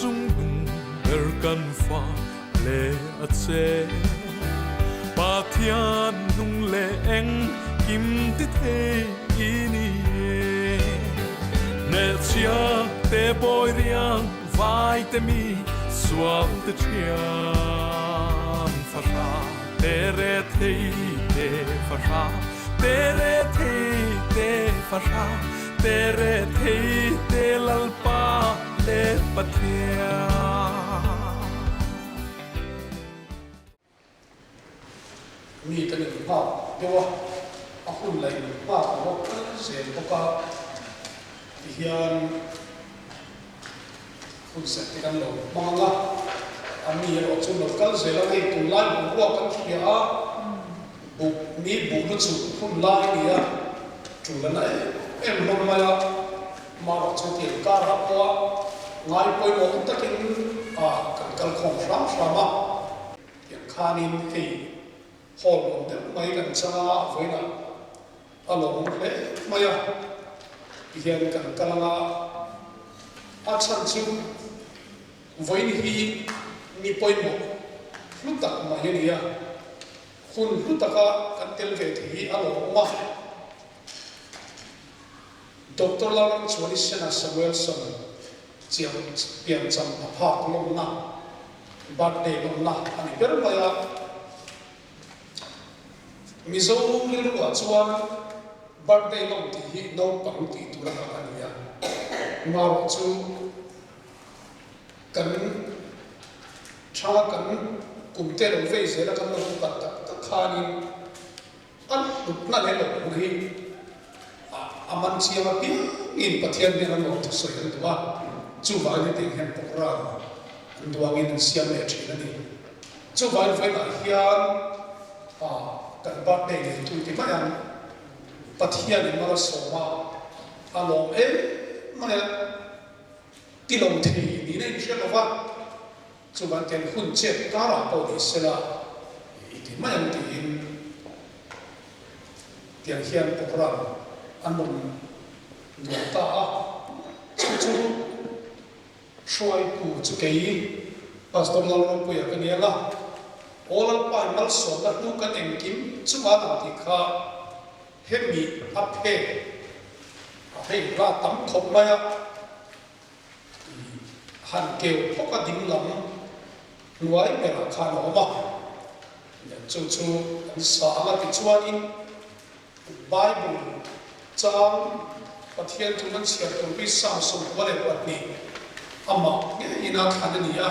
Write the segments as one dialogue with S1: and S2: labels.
S1: chung nung ber kan fa le a che pa thian nung le eng kim ti the ini ne chia te boy riang vai te mi suam te chiam fa ra te re te fa ra te re te fa ra te re te lalpa le pathia
S2: mi ta ni pa dewa a hun lai pa ko se ko ka hian hun se ti kan lo manga ami ro chu lo kal se la nei tu lai bu wa kan khia bu mi bu lu chu hun lai ni ya chu la nai em lo ma ya ma ro chu ti ka ra ko ngai poi mo ta kin a kan kal khom ram ma ya khanin hei hol mo de mai kan cha voi na along le maya hian kan kalanga a chan chu voi ni hi ni poi mo hlutak ma hi ni ya hun hlutaka kan tel ve thi along ma Dr. Lawrence Wilson Samuelson chiang pian cham apha long na birthday long na ani ber maya mizo ni lu chuan birthday long ti hi no pang ti tu la ani ya ma ro chu kan tha kan kum te lo ve se la kan lo ka ta khanin an na le lo ni aman chiama pi in pathian ni an lo tu so yan tua chu va ni te hen pokra duang in siam le thina ni chu va vai na hian kan birthday ni tu ti ma yan pathian ni ma so ma along ma ti long thi ni nei she lo va chu van ten hun che ka ra po ni se la ti ma yan ti in tiang hian pokra an mong duang ta chu shoi pu chu kei pastor lalong pu ya kan ya la olal pa mal so la nu kan eng kim chu ma na ti kha hemi aphe ra tam khop ma ya han keu phoka dim lam nuai me ra kha no ma chu an sa la ti chuan in bible chang pathian tu nan sia tu bi sam sum wale patni amma ina khan ni ya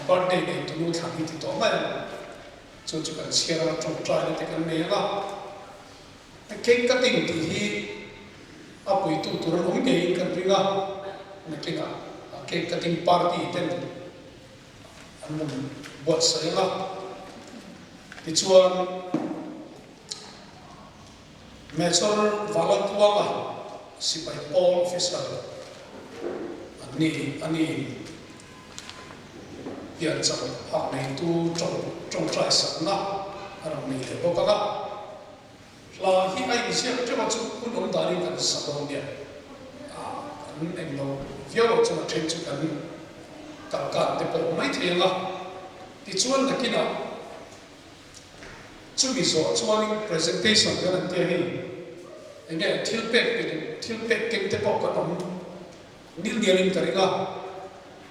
S2: birthday ni tu nu thang ti to ma chu kan sia ra trong trai ni te kan me la cake cutting ti hi apoi tu ran om ge kan ringa na ke ka cake cutting party ten an buat sai la ti chuan Major Valatua si by Paul officer ani pian chang ha nei tu trong trai sa na arang nei le boka la hi ai sia che ma chu kun om da ri kan sa do ne an em lo vio chu ma chen chu kan te po mai the la ti chuan na kina chu mi so chuan presentation kan te hi enge thil pek kem te pok ka nom nil dialing karinga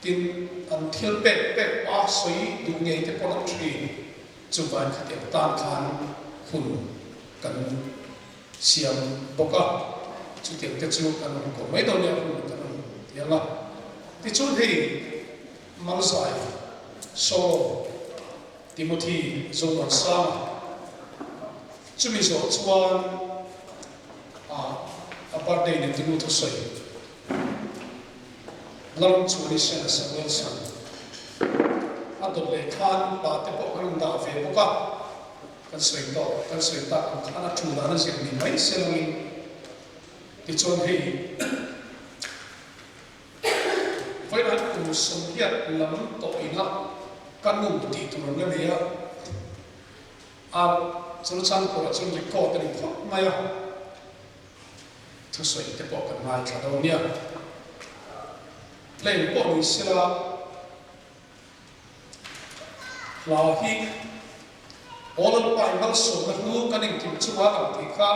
S2: tin an thil pek pa soi du ngei te pok tri chu van kha te tan khan hun kan siam boka chu te chu kan ko mai do le hun kan ya la ti chu hei malsai so Timothy Zoman Sa chu mi so chuan birthday ni tinu to sai lam chu ni sen Samuelson adol le khan pa te po kan da ve boka kan sai ta kan khana thu da na sim ni mai se lo ni ti chon hei vai na tu som hiat lam to ina kan nu ti tu ron le ya chul chan ko chun ri ko te ni phok mai ya thu soi te po kan mai tha do nia lên bộ đi xí là hi all by mal so na hu kan ing kim chuwa kan ti kha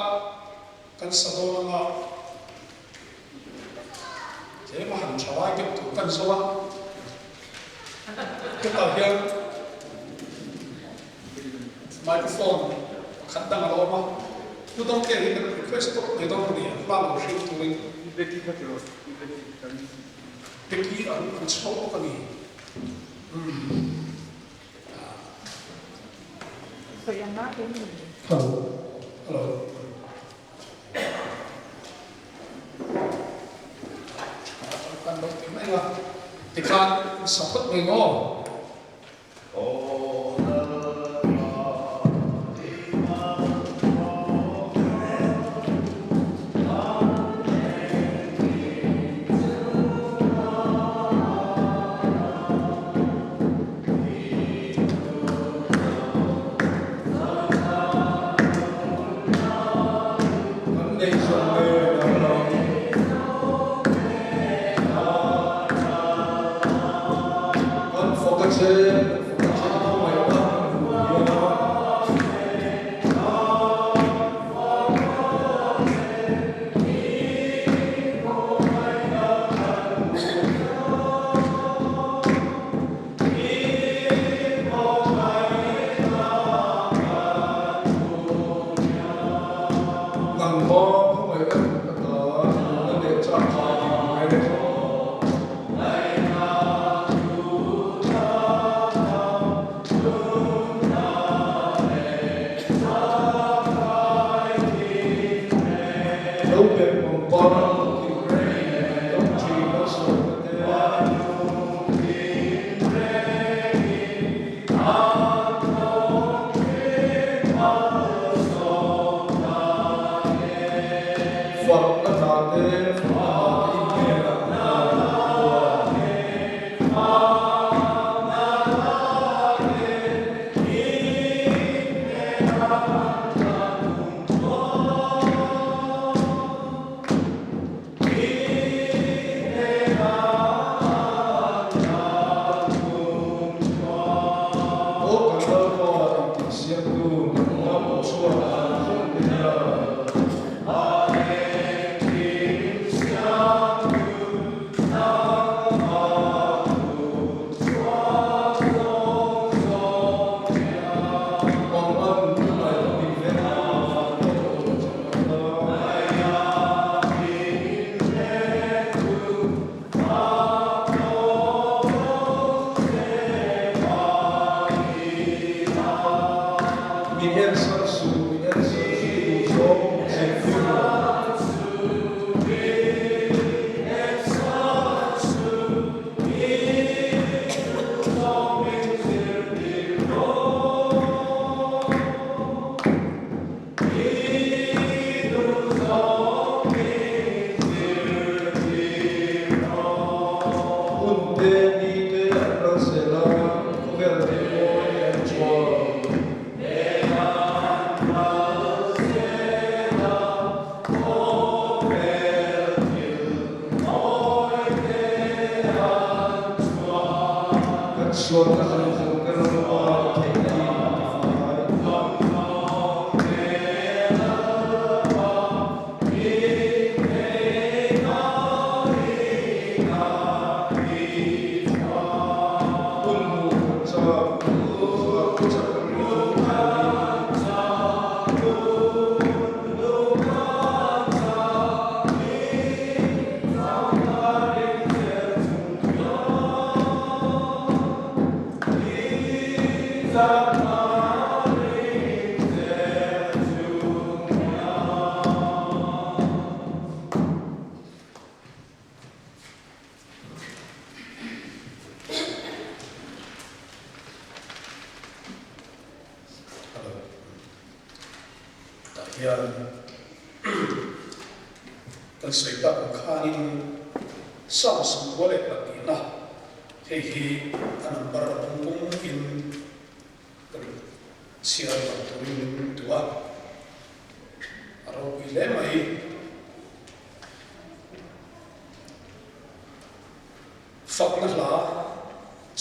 S2: kan sa do na je ma han chawai ke tu kan so wa ke ta hian microphone khát đang ở đâu mà tôiต้องkể cái request tôi để tôi đi làm một sự tụi mình cái kỹ ở cái số cái gì
S3: so you're not in me.
S2: hello hello kan đâu tiếng này mà thì kan sản xuất mình ngon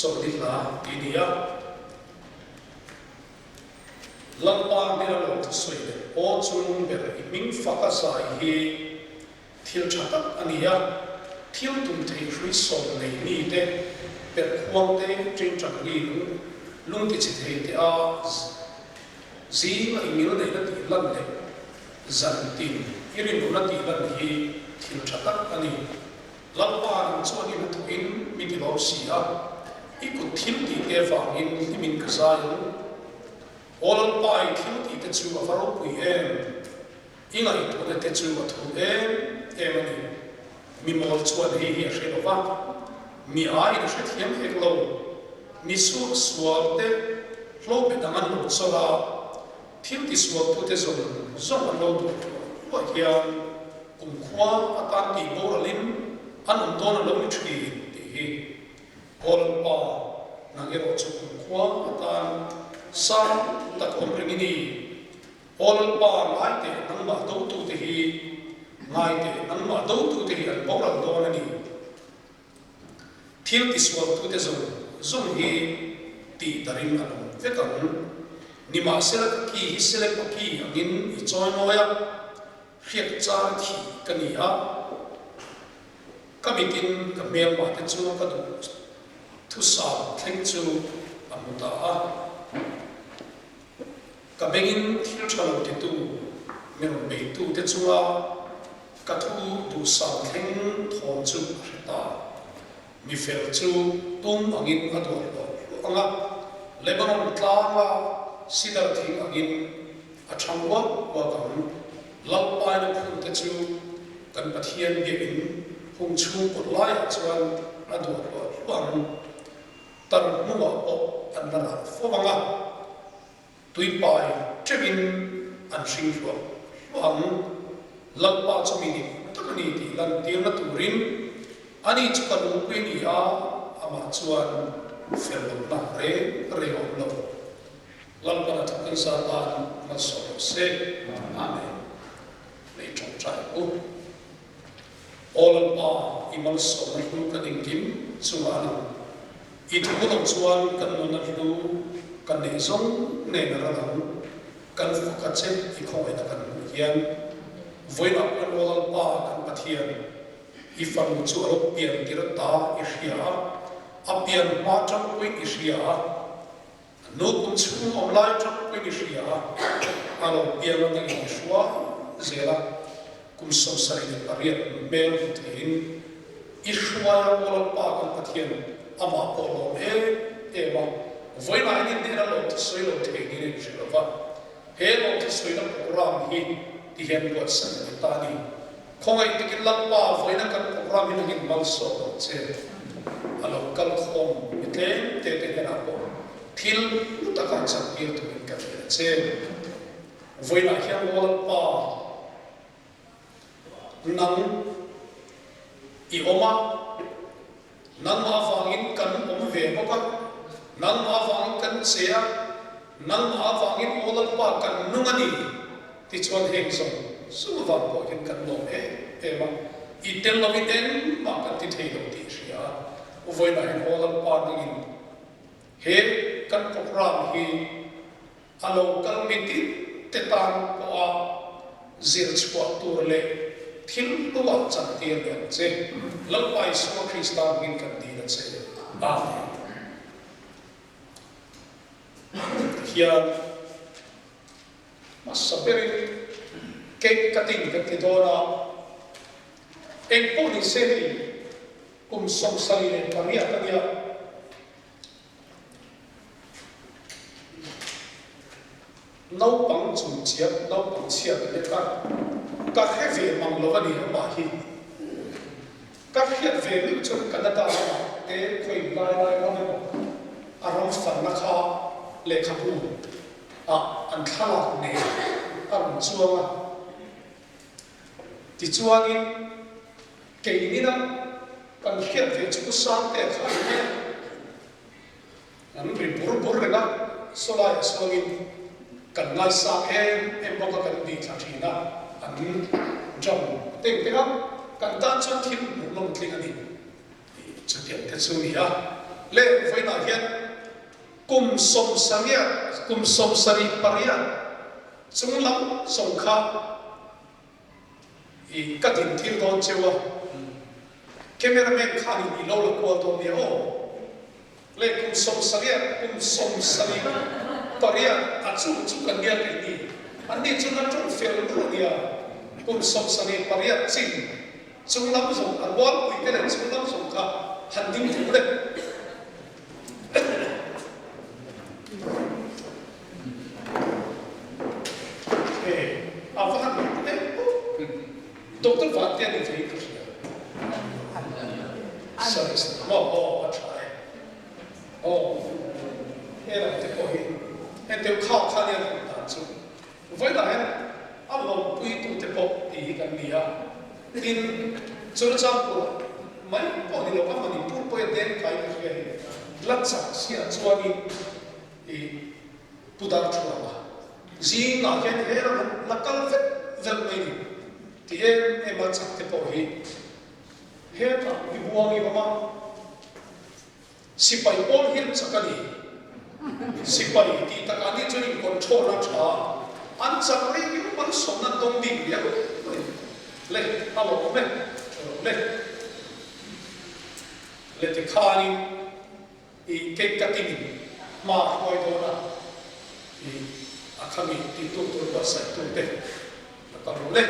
S2: cho đi là đi đi á lần ba đi là lột sôi đấy ô chung về mình phát cái sai hi thiếu chắc tắc anh á thiếu tụng thấy suy sầu này đi đấy về quang đấy trên trần đi luôn cái chỉ thấy thế à gì mà mình nói là đi lần đấy dần tìm cái điều nó đi lần thì thiếu chắc tắc anh lần ba làm cho anh nó in mình thì bảo gì à ít có thiếu thì cái vàng in thì mình cái sai ô lần ba thiếu thì cái chú ở vào quỷ em ý ngày tôi cái chú ở thủ em anh mình mua cho anh hi sẽ đâu vào mi ai nó sẽ thiêm hết lâu mi suốt suốt thế lâu bị đằng ăn lâu sau đó thiêm thì suốt tôi thế rồi anh lâu được vậy thì cùng khoa tan thì bố là linh anh ông tôi là lâu truy thì còn ba nàng ấy cho cùng khoa tan sang ta không phải nghĩ còn ba lại thì nàng mà đâu tu thì ngay thì nàng mà đâu tu thì anh bố là đâu là đi thiếu thì suốt tôi thế rồi dùng hi ti darin anh vậy còn ni mà sẽ là kỳ sẽ là kỳ anh in cho nó ya khiết cha thì cái gì á các vị tin các mẹ mà cái chú cái đồ thu sao thanh chú anh ta các bên in thiếu cho nó thì tu mình bị tu cái chú á các thu thu sao thanh thôn chú ta mi phèo chú tung anh in cái đồ anh á Lebanon tlang sida thing anh in a changwa wa kam lau pai na phun te chu kan pathian ge in phung chu pot lai chuan adu luang tar nu wa po an na fo wanga tui pai chevin an sing shuwa luang lau pa chu mi ni takani ti lan tiang na turin ani chu kan u pe ni a ama chuan fel lo na re om lo lan pa na takan sa ta na so se amen lấy trong trái u all pa imal so na hu ka ding kim chuan I thu long chuan kan non na lu kan nei zong ne na ra lang kan fu ka che I khoi na kan hian voina kan all pa kan pathian I fan chu ro pian ti ra ta I hria a pian ma trong kuin I hria no kun chu om lai trong kuin I hria alo pian na ngi shwa zela kum som sai de pariat mel tin ishwa wala pa kan pathian ama polo ema voina ni dera lo soi lo te ni jilova he lo te soi na program hi ti hen ko san ta ni khongai ti kin lam pa voina kan program ni ngin mal so che alo kal khom te te na ko thil ta kan san pi tu ka che voina hian wala pa nang I oma nang ma vangin kan om ve boka nang ma vangin kan sea nang ma vangin olal pa kan nungani ti chuan heng song su van po hin kan lo ma I tel lo iten ma kan ti thei lo ti sia o voi na hin olal pa nangin he kan program hi alo kal miti te tan ko a zir chwa tur le thil luwa chan tiang yang che lalpai so Christa min kan di na che amen hian masaberi ke kating ka tidona ek po ni se kum som sai le paria tania nau pang chung chia nau pang chia le ka các cái về mang lo cái gì mà hi các hiện về lúc trước cái đó là cái quỷ lai lai nó mới aram phần nó kha lệ khắp u anh khá là nè anh chuông thì chuông in cái này đó cần hiện về chúng sáng để khai nhé anh bị bur bur rồi đó số lại chuông in cần ngay sáng em bao cần đi làm gì đó anh trong tình thế đó cần ta cho thêm một lòng tin anh đi cho tiền thế số này le vai na hian kum som sangya kum som sari paria chung lam song kha I ka din thil don chewa cameraman kha ni lo la ko to ni o le kum som sari paria a chu kan dia ni an ni chu na chu fel ro dia kum som sari paria chin chung lam song an wal pui ke le chung lam song kha han ding thu le Doktor var det inte riktigt så vad try era inte på hin inte kan jag inte så vad det är alla pui tu te på I kan nia in så det sampo mai på ni lo kan man pur på den kai det latsa sia chuani I pudar chuama zin na ken era lakal vel mai thì em mà chắc thì bỏ hi hết là cái buông đi mà si bảy bốn hiên chắc cái gì si bảy thì ta cái này cho nên còn chua ra cha ăn chắc cái những món sống nó đông đi vậy lên alo lên lên thì khai đi cái tin mà coi đó là thì kami itu tu bahasa itu deh kalau lên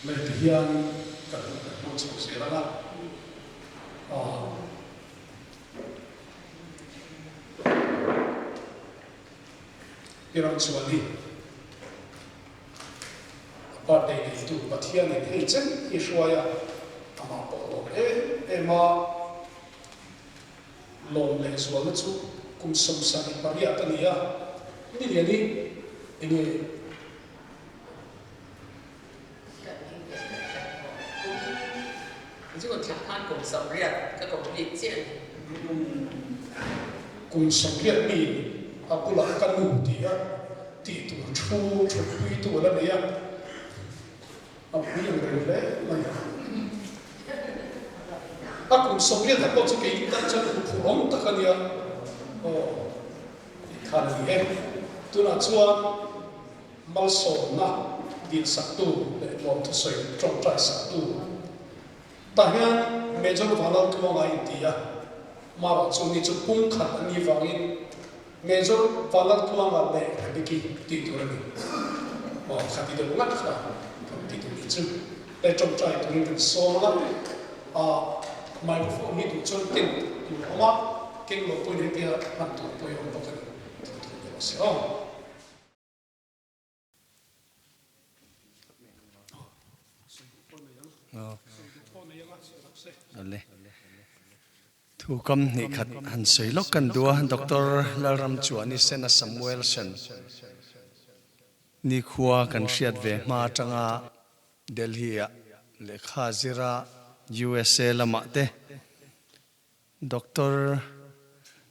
S2: Lai hian kan mo chu se la irang chuani pa de ni tu pathian ni hei chen Israya ama po ema lom le sual chu kum som sa ni paria tania ni ni ini
S4: 如果调判共手日，个共理解。
S2: 共手日面啊，不能跟目的啊，地图出规度了那样， bây giờ người đấy là cũng sống liên hợp cho cái ta chân phù hợp tất cả nhiều khả năng em tôi là chuan mal sổ na din sắc tu để làm cho sợi trong trái sắc tu ta hiện mấy chỗ vào lâu tu ngay đi mà bảo chúng đi chụp bung khát anh đi vào in mấy chỗ vào lâu tu ngay để cái gì đi tu này khát đi đâu ngắt khát đi tu đi chứ để trong trái tu mình sổ lắm microphone ni tu chon tin tu oma ken lo poi de tia han tu poi on bokan tu se on
S5: alle thu kam ni khat han soi lok kan dua Dr. Lalram Chuani Sena Samuelson ni khuwa kan hriat ve ma tanga Delhi a lekha zira USA lama te Dr.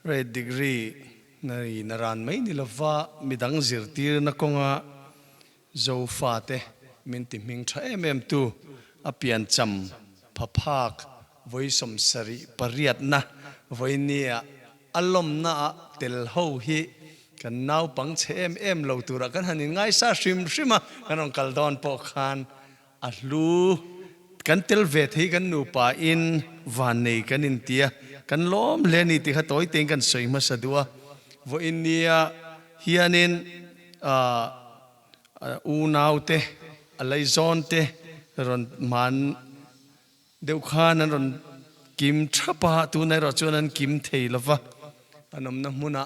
S5: Red degree nari naran mai ni lova midang zirtir na konga zo fa te min ti ming tha em tu apian cham phaphak voisom sari pariat na voinia alom na tel ho hi kan nau pang che em lo tura kan hanin ngai sa shrim shima kanong kaldon po khan alu kan tel ve thei kan nu pa in van nei kan in tia kan lom le ni ti kha toi teng kan soi ma sadua vo inia hianin u nau te alai zon te ron man deu khan ron kim thapa tu nai ro chuan kim thei lova anom na muna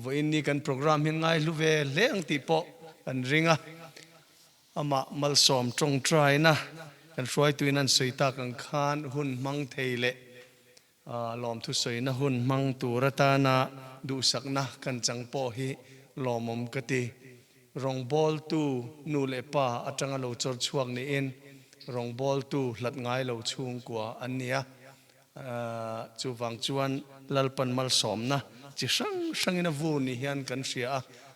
S5: vo inni kan program hin ngai lu ve leng ti po kan ringa ama mal som trong trai na kan roi tuinan soita kan khan hun mang theile lom thu soina hun mang turata na du sakna kan changpo hi lomom kati rong bol tu nu le pa atanga lo chor chuak ni in rong bol tu hlat ngai lo chung kwa ania chuwang chuan lalpan mal som na chi sang sangina vu ni hian kan ria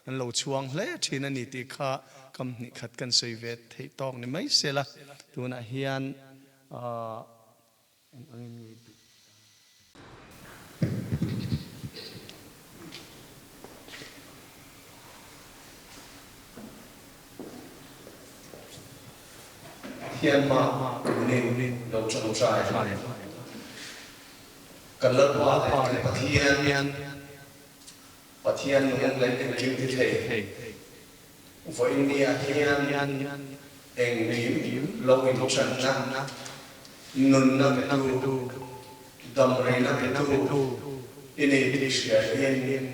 S5: an lo chuang hle thina ni ti kha kam ni khat kan soi ve thei tok ni mai sela tuna hian
S2: hian ma kunin lo chong trai kan lat wa pathian nung lai ten kim ti thei voi nia hian eng nim lo in chan na nun na tu dam re na tu ini sia in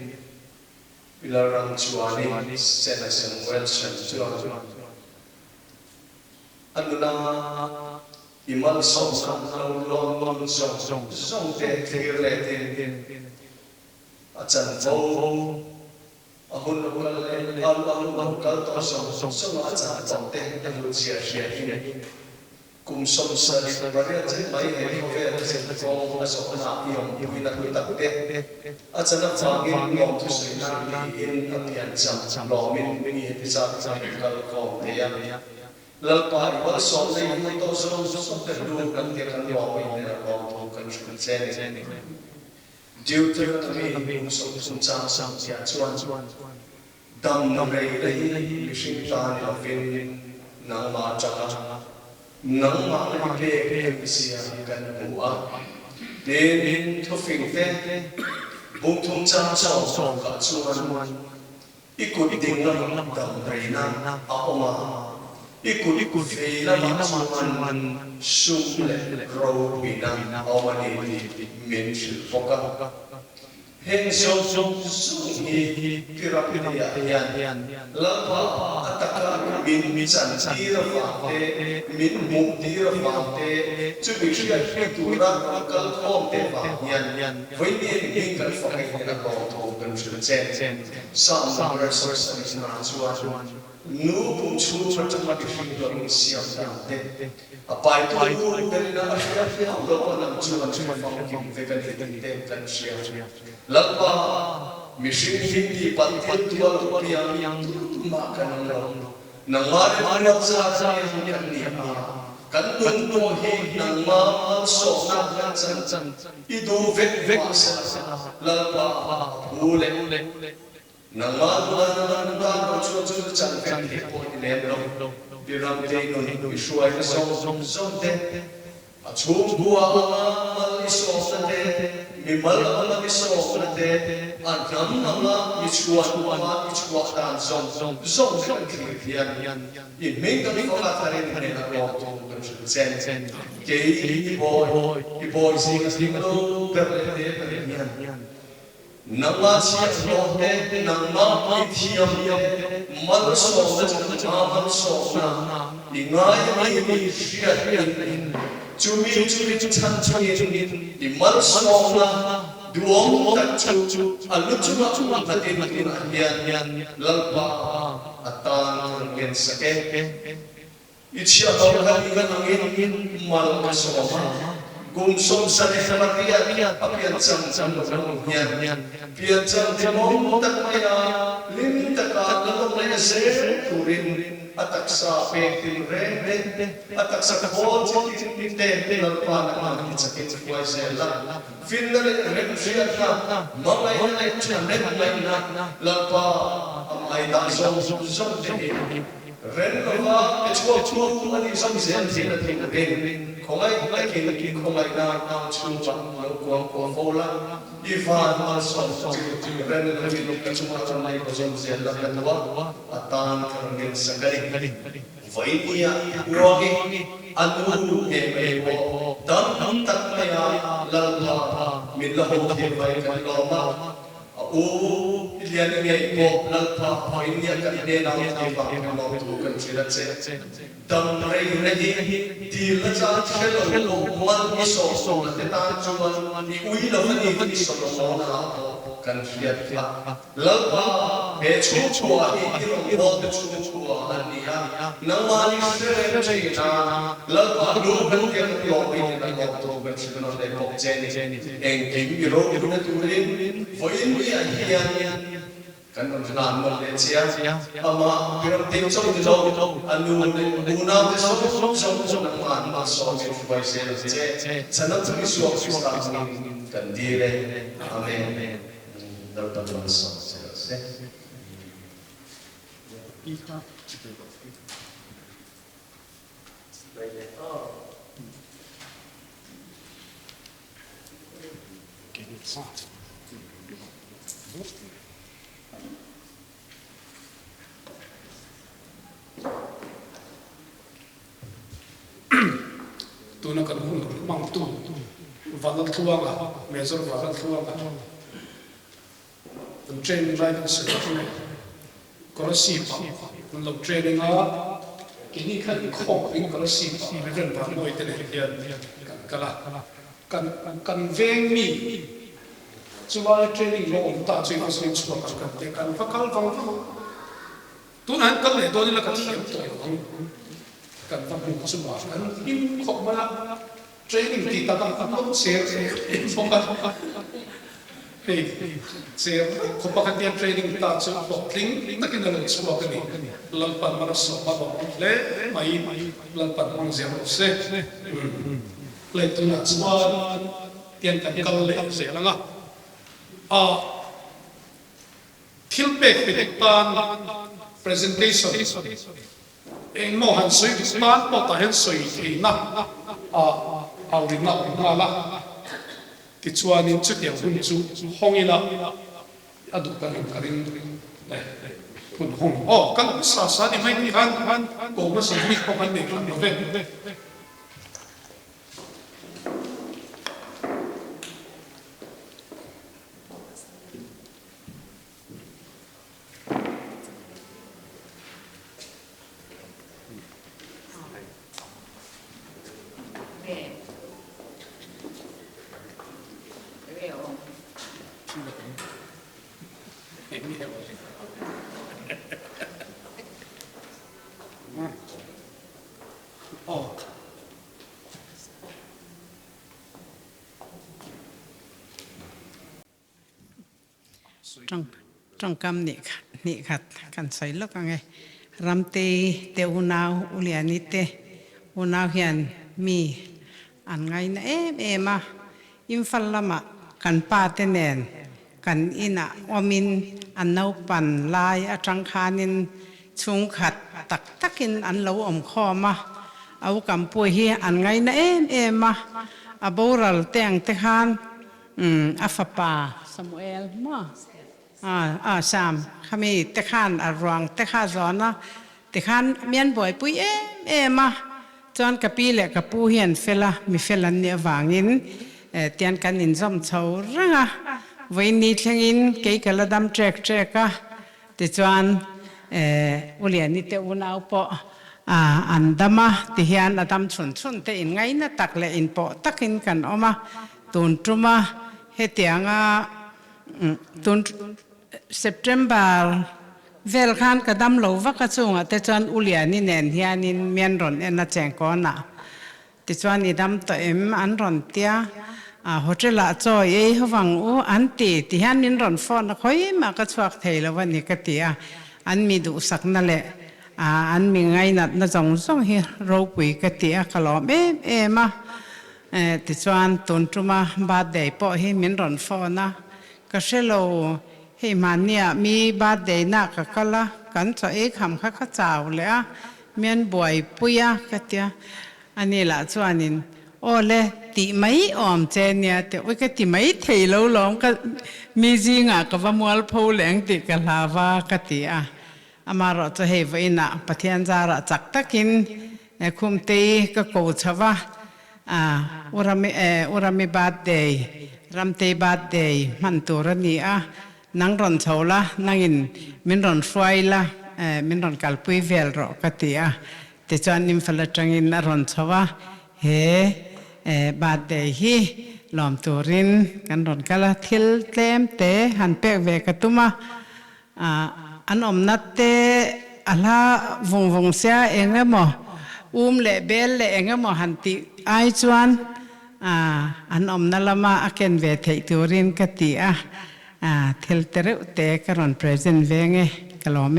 S2: Lalram Chuani Sena Samuelson chuan anuna imal som lon song te thir le tin achan vo ahun al kal to song achan te lu sia in kum som sari paria che mai he ve se ko aso na yom ina ku ta te achan fa in ngom tu se na in apian cham lo min ni he sa kal ko te ya lalpa ibal som nei hu to som te du kan te kan lo in na ko to kan chen due to me som sam sia chuan dam no rei li shin tan la fin nang ma changa nang ma ni pe sia kan bua den to fin te bung thum chang som ka chuan ikut ding lam dam rei na aoma ikut fei la chuan sum le ro bina awani min chil foka hen song hi pira yan lapa ataka min chan tira fa te min mu tira fa te chu bi ria tu ra kal khom te fa yan voi ni kal fa kai na ko to kan chu chen sam ra source na chuan nu pum chu ma ti fi lo siam te apai tu den na afia lo nam chuan fa kim ve kan te kan sia lalpa mission hindi patpat tual yang ma kan lo
S5: nang ma le ma sa sa kan ni kan nun to hi nang ma so na kan chan I du vek sa la pa ule nang ma nan ba chu chan vek hi po le lo biram te nun shuai na so te a chung bua mal so te mi mal mal so te an nam ma mi chua tan zong kan krian I me kan ko la tare ne na ro to kan chen ke I boy sing do per te nian nang ma chi ro te nang ma I thiam mal so na mal so na I ngai mi ria in chumi chan in I mal so na duong tak chu alu chu na tin hian lalpa atan gen sake ichia to kan mal ka so ma gum som sa ne maria apian chang hian pian chang de mom tak maya lim tak ka lo le se turin atak sa pe tin re atak sa ko tin te lalpa na kan sake wai se la fin na re sia na mangai na chu na lalpa ai da so de ren lova chu ani sam zen tin tin khomai khomai na chu ba ko fola ivan ma so ren levi lo chu ma mai ko zen zen la kan wa atan kan sakari vai nia uagi anu e ko dam tak maya lalpa min la ho the vai kan lo ma o ilian ngai ko lalpa point nia kan ne na te ba no tu kan chira che dam rei hi ti la cha khelo mal ni so na te ta chu man ni ui lo ni so lo na kan fiat lalpa be chu hi ro de chu ni ya na ma ni se na lalpa lu kan ke lo ni na ko to kan chu no de ko che ni eng kim ro na tu rin voi ni hian kan nan mo le chia ama piram ting chong ni lo anu una de so na man ma so ni vai se che chanam chu su sa kan di le amen dal ta ma so se
S2: tu na kan hun mang tu valal thuanga mezor valal thuanga tum training lai kan se tu ko si pa kun lo training a kini kan khok in ko si pa ren ba moi te le hian kala kan veng mi chuwa training lo om ta chin ko sin chuwa kan te kan fakal wang tu nan kan le do ni la ka thiam to kan fa bu chuwa kan im khok ma training ti ta kan lo se phong kan hey se khop pa kan tian training ta chu bok tling takin na chuwa kan ni lal pan ma so ma bok le mai lal pan mang zem se le tu na chuwa tian kan kal le se langa a thil pek pek pan presentation eng mo han soi pan mo ta hen soi thi na a ri na la ti chuan in chu tiang hun chu hongila adu kan karin le hun hong kan sa ni mai ni han ko ma si mi ko kan ni kan ve
S3: trong cam nị khát kan sai lok ang
S6: รำเตเตอุนาวอุเลียนิเตอุนาวเฮียนมีอันไงนะมาอิมฟัลละมะกันป้าเตเนนกันอินะอมินอันนาวปันลายอจังคานินชุงขัดตักินอันเลวอมคอมาเอากำปุยเฮียอันไงนะมาอาบูรัลเตียงเตคานอัฟปาสมุเอลมาสามขมีเตคานอรวงเตคาจอนะเตคานเมียนบ่อยปุยมาจอนกับปีเล็กกับปูเฮียนเฟลามีเฟลันเนี่ยวางินเตียนกันอินซอมเชาระงะวันนี้เชงินเกี่ยกระดัมเทรกะติจวนอุเลียนิเตอุนาวปออันดามาที่เฮียนอดัมชุนเตอินไงนะตักเลอินปอตักอินกันออกมาตุนจุมาเฮตียงตุนSeptember เวลคันกระดัมโลวักจุงแต่จวนอุเลียนี่เนนเฮียนินเมียนรอนน่าแจงก่อนนะติจวนอีดัมตัวอันรอนเตียโฮเทลจอยเขาฟังอันตีที่เฮียนินรอนฟอนนะคอยมากระชวักเทลวันนี้ก็เตียอันมีดูสักนั่นแหละอันมีไงน่ะจงส่งให้เราปุยก็เตียกลอมมาติจวนตุนจุมาบาดเดย์ปอให้มินรอนฟอนนะก็เชลให้มันเนี่ยมีบาดเดย์นักก็ละกันจะคำข้าเจ้าเลยเมียนบ่อยปุยก็เตียอันนี้ละจวนนินโอ้เลยติไม่ออมเจเนี่ยแต่ว่าก็ติไม่เทเราลองก็มีจริงก็ว่ามัวพูแหลงติกลาวาก็เตียอามารอจะเห็นว่าอินะปะเทียนจาระจักตะกินคุมตีก็โกชวะอุรามิบาดเดย์รำเตบาดเดย์มันตัวนี้นังรอนเชาละนังอินมินรอนฟวยละมินรอนกัลปุยเวลรอกติแต่จวนนิมฟลจังอินรอนเชาวะเฮบาดเดย์ฮีลอมตัวรินกันรอนกัลทิลเต็มเตหันเปกเวกตุมาอันอมนัดเตอลาวงเสียเองก็หมอเละเบลเละเองก็หมอหันติไอจวนอันอมนั่นละมาอาเกนเวทตัวรินกติเทลเตระเตะกรอนเพรสเซนเวงกลอม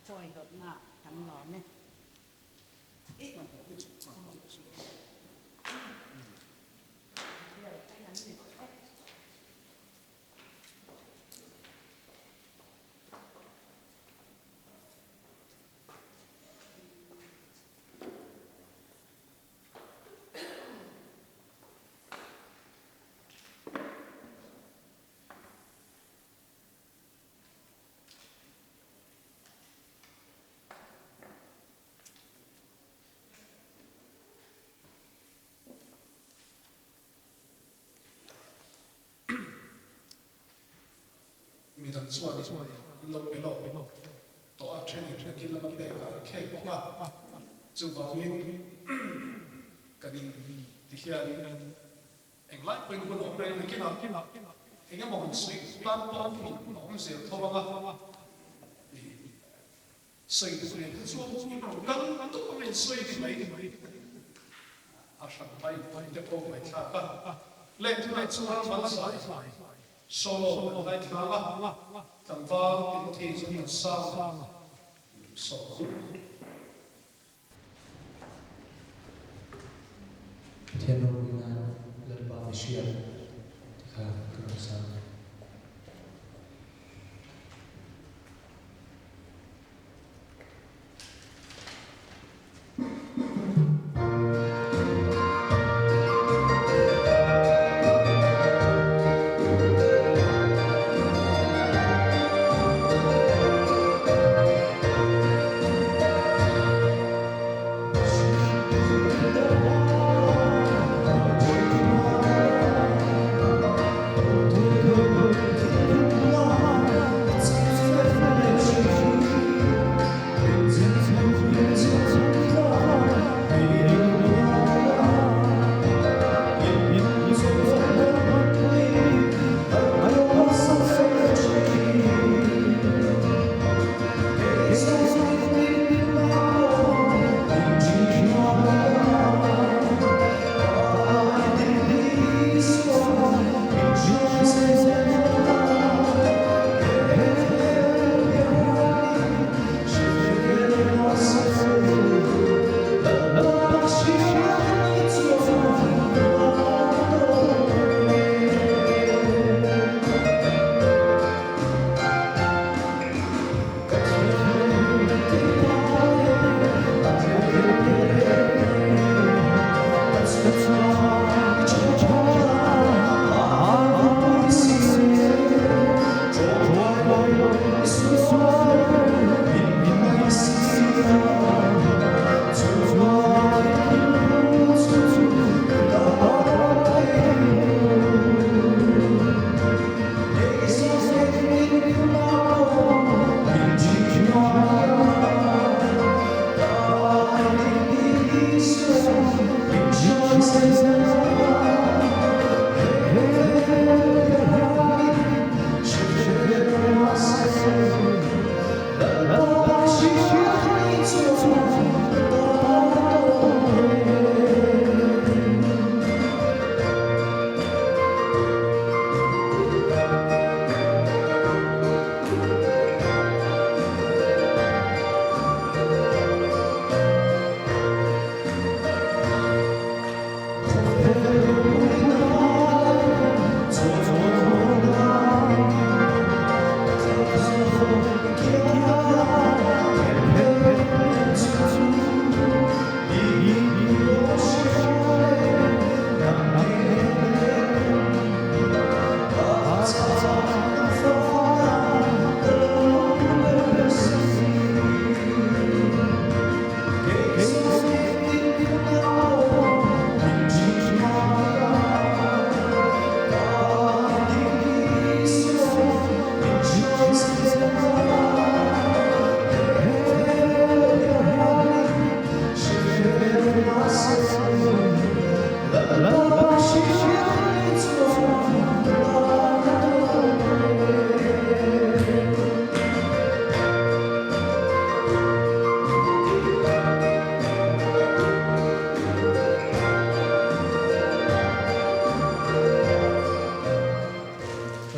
S6: ช่วยดดหน้าทำหนอม
S2: มีทั้งส่วนลงไปโลกต่อเทรนกินแล้วมันเด็กแค่บอกว่าจุดบางทีกันที่เฮียเองไล่เป็นคนออกแรงกินหลับเองก็มองสิ่งบ้านบ้านมองเสียทว่าสิ่งที่ช่วงกันต้องเป็นสิ่งที่ไม่อาศัยไปจะโกงไปท่าเล่นที่ไม่ช่วยมันสายโซโล่ในทางต่างว่าเป็นที่จะสร้างโซโล่
S7: เทียนโนวินาเลิศบามิเชียที่ข้ากระสัง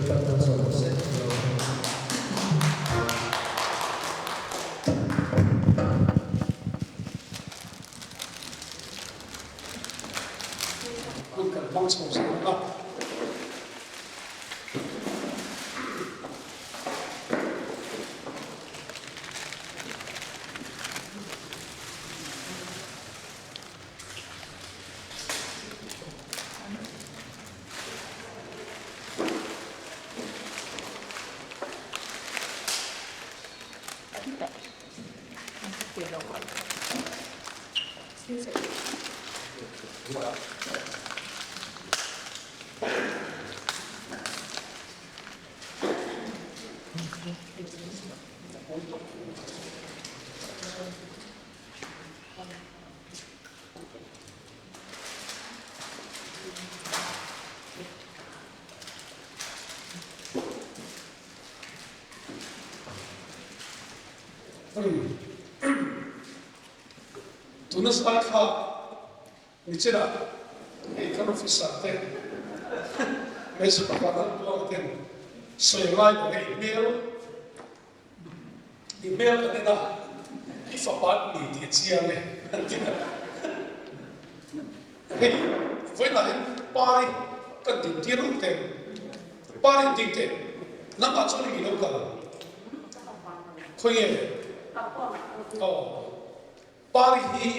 S7: Pak Nasol Set.
S2: Kun kan bang song song na. Tunas kha ni chira ei kan officer te mes pakana lo ten soi lai ko email ane na I fapat ni ti chia ne hey foi la pai kan din ti ru te pai din te na ba choni ni lo ka khoi ye pai hi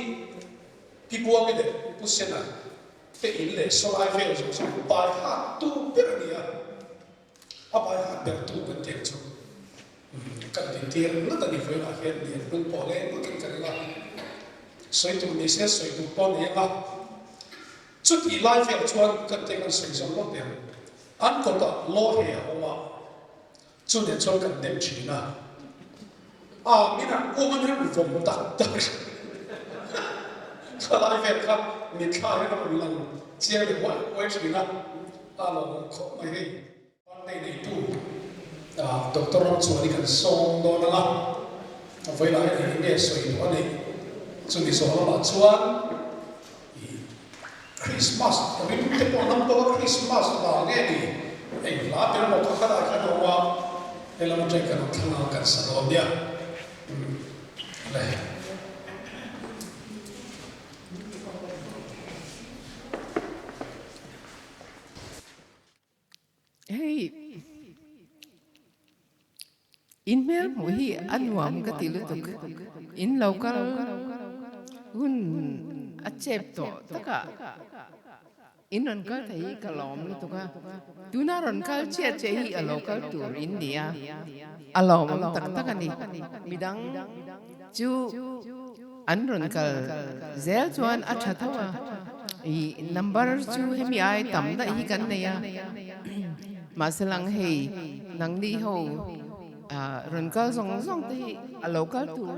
S2: people with it pusena te ille so I feel so pai ha tu pernia apa ha ber tu kan te chu kan din ti na ta ni foi la hen ni nu po le nu kan la soi tu ni se soi tu po ni la chu ti lai fe chuan kan te kan soi som lo te an ko ta lo he oma chu ne chuan kan dem chi na mina woman have from that kalau saya kan nikah itu bilang siapa yang buat bilang kalau kok ini ini itu dokter orang tua ini kan song dona lah apa yang ini so itu ini so di soal lah cuan Christmas tapi itu pun nampak Christmas lah ini lah bila mau kata kan orang dalam mereka nak kenalkan sama dia
S8: Hey, email mo hi anwam ka tilutok in local hun accepto taka inon ka thai kalom lutoka tunaron kal che che hi a local tour India alom tak takani bidang chu anron kal zel chuan achathawa I number chu hemi ai tam da hi kan ne ya masalang hey nang di ho ron kal song song te a local tour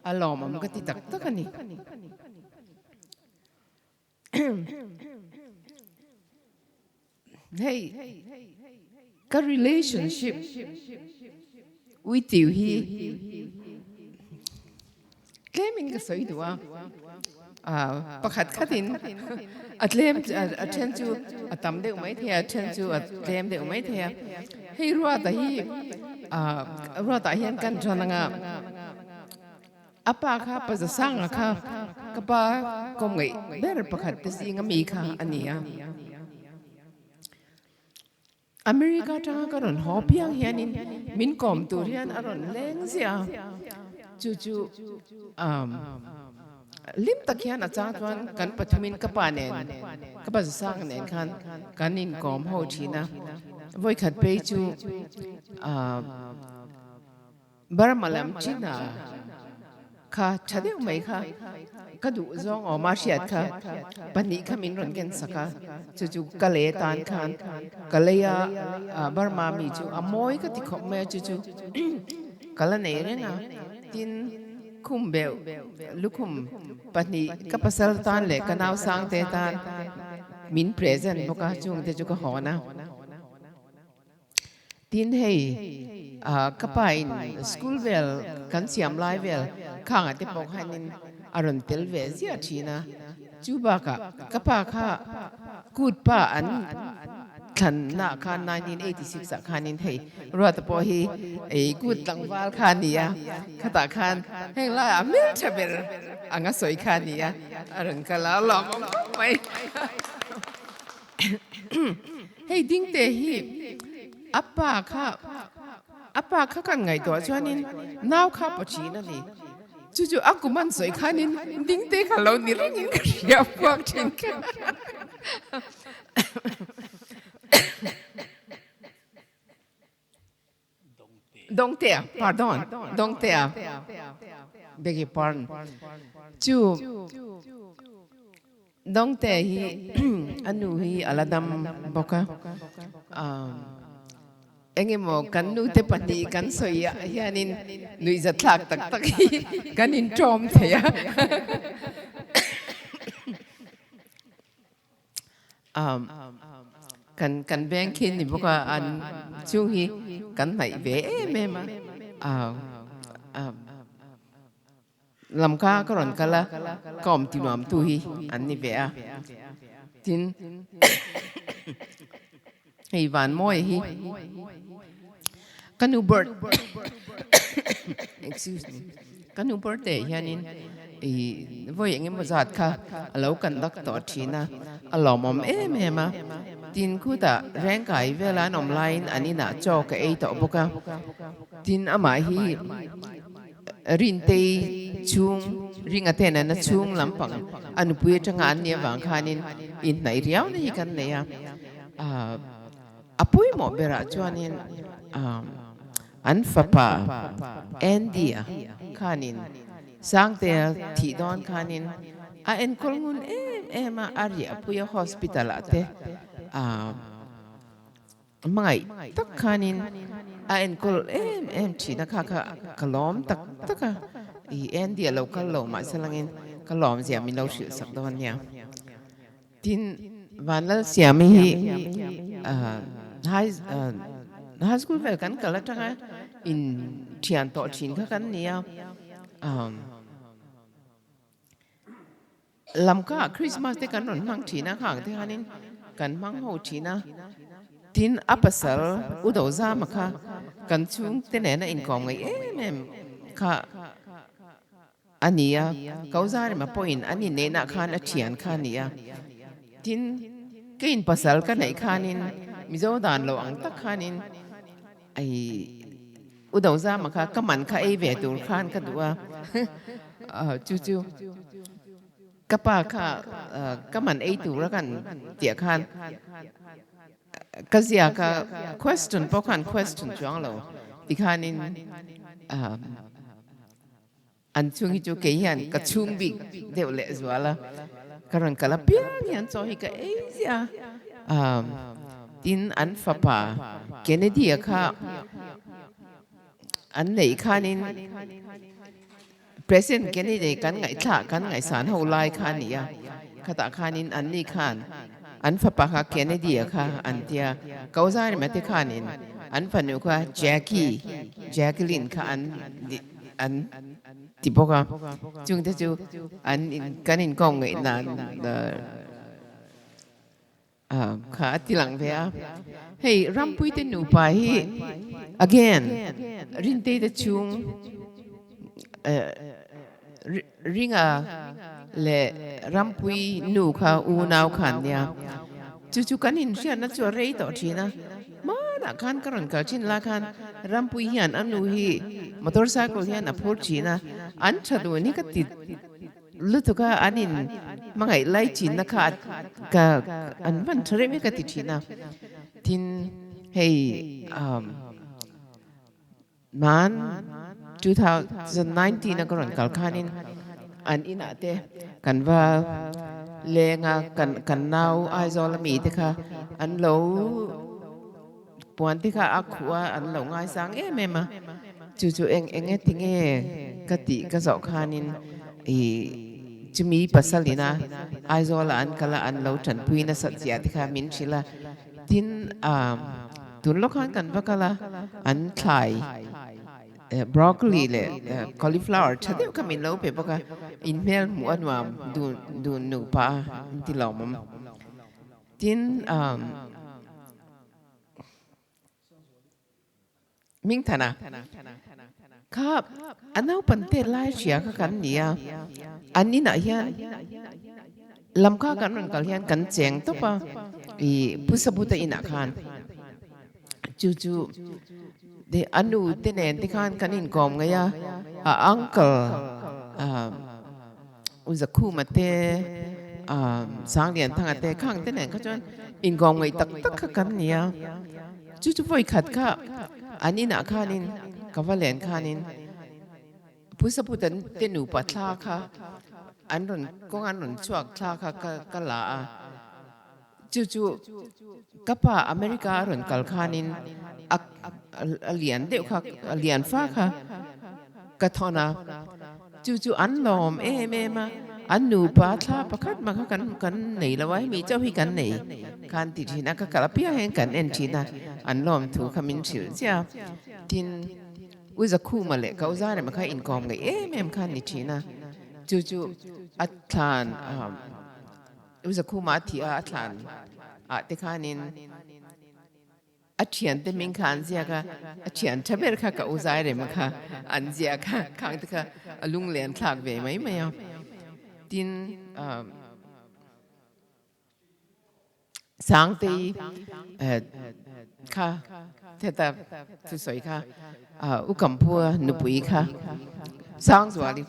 S8: alom am ka ti tak takani hey ka relationship with you hi Keming ka soi dua pakhat khatin atlem attend to atam de umai the attend to atlem de umai the hei ruwa ta hian kan thananga apa kha pa sang kha kapa kom ngai ber pakhat te singa mi kha ania America tanga karon hopiang hianin min kom tur hian aron leng zia chu lim takhian acha chuan kan pathumin kapanen kapa sang nen khan kanin kom ho thina voi khat pe chu barmalam china kha chadeu mai kha kadu zong o marsiat kha pani khamin ron gen saka chu kale tan khan kaleya barma mi chu amoi ka ti khop me chu kala nei renga tin kumbel lukum pani kapasal tan le kanaw sang te tan min present boka chung te chu ka hona tin hei kapain school vel kan siam lai vel khang ate pok hanin aron tel ve zia thina chuba ka kapa kha kut pa an ฉันน่ะคัน1986คันนินเฮรัวตะปอฮีไอ้กูตังวาลคันนี้ขตาคันเฮงล่าเมลชเบลอังกสวยคันนี้อรังกะลาลอมไม่เฮ้ยดิ้งเตฮีอัปปะค่ะกันไงตัวชวนินนาวข้าปชีนั่นนี่จู่ๆอากูมันสวยคันนินดิ้งเตค่ะเรานี่เรายิงเรียบพวกจริงค่ะDongtea, pardon, Dongtea. Beg your pardon. Chu Dongtea hi anu hi aladam boka. Engemo kan nu te pani kan soya hianin nui zatlak tak tak hi kanin trom thea. Kan bengkin ni boka an chung hi kan nai ve me ma lam ka karon kala kom ti nom tu hi an ni ve a tin hei van moi hi kanu bird excuse me kanu birthday hianin voi engem mazat kha alo kan dak to thina alomom me ma tin khu ta reng kai vela online ani na cho ka ei to boka tin ama hi rin te chung ring aten na chung lampang anu pui tanga an ne wang khanin in nai riau ni kan ne ya apui mo bera chuanin an fapa endia khanin sang te thi don khanin a en kolngun ema ari apuya hospital ate mai tak khanin a en kol em china kha kalom tak taka I endia local lo ma salangin kalom sia min lo shi sak don ya tin van la sia mi high school vel kan kala tanga in thian to chin kha kan nia lam ka Christmas te kan ron mang thina khang te hanin kan mang ho thina tin apasal udo za ma kha kan chung te ne na in kom ngai em kha ania kauza ma point ani ne na khan a thian kha nia tin kein pasal ka nei khanin mizo dan lo ang tak khanin ai udo za ma kha kaman kha ei ve tur khan ka duwa chu kapa kha kaman ei tur kan tia khan kazia ka question pokan question chuang lo tikhanin an chung hi chu ke hian ka chung bi deu le zwala karan kala pian hian cho hi ka eisia tin an fapa Kennedy kha an nei khanin President Kennedy kan ngai tha kan ngai san ho lai khan nia khata khanin an ni khan an fapa kha Kennedy kha an tia kauza ni mate khanin an phanu kha Jacqueline kha an tipoka chung te chu an kanin kong ngai nan kha tilang ve a hey rampui te nu pa hi again rin te de chung ringa le rampui nu kha u nau khan nia chu kanin sia na chu rei to thina ma na khan karon ka chin la khan rampui hian anu hi motorcycle hian a phur china an thadu ni ka tit lutuka anin mangai lai chin na kha ka an van thre me ka ti thina tin hey man 2019 na karon kal khanin an ina te kan wa lenga kan nau aizol mi te kha an lo puan te kha akhua an lo ngai sang mema chu eng tinge kati ka zo khanin chumi pasalina aizol an kala an lo than puina satya te kha min chila tin tun lo khan kan wa kala an thlai broccoli le cauliflower chade ka min lo pe boka in mel mu anwam du nu pa ti lomam tin มิงธนะครับอันนั้นเป็นเทศไล่เสียกันเนี่ยอันนี้นะเฮียนลำค่ากันมันก็เฮียนกันเจงตัวปะอีพุทธบุตรอินาคารจู่ๆเดอันนู้นที่เนี่ยที่ข้านกันอินกอมไงอะอังเกิลอุจคู่มาเตสร้างเรียนทางเตข้างที่เนี่ยเขาจนอินกอมไงตักกันเนี่ยจู่ๆไฟขัดข้าอันนี้นะข้านินกับว่าเรียนข้านินพุทธบุตรเตนูปัตตาค่ะอันนั้นก็อันนั้นช่วงคลาค่ะก็ลาจู่ๆกับว่าอเมริกาหรือกัลคานินเลียนเดียวค่ะเลียนฟ้าค่ะกระทอนะจู่ๆอันลอมมาอันหนูปาทาประคัดมากันไหนละไว้มีเจ้าพี่กันไหนการติดที่นักกะละเปียแห่งกันเอ็นทีนะอันลอมถูกขมิ้นฉิวเจ้าทินอุจคู่มาเลยเขาจะอะไรมาค่าอินกอมไงแม่มคันนิทีนะจู่ๆอัตลานอุจคู่มาที่อัตลานที่ข้านินอัจฉริยะแต่มิงคันเสียค่ะอัจฉริยะทเบลค่ะก็อุจอะไรมาค่ะอันเสียค่ะข้างที่ค่ะลุงเลียนคลากเวไหมไม่เอาทินสังตีค่ะเทตาทุสอยค่ะอุกัมพัวนุปุยค่ะสังสวาลิ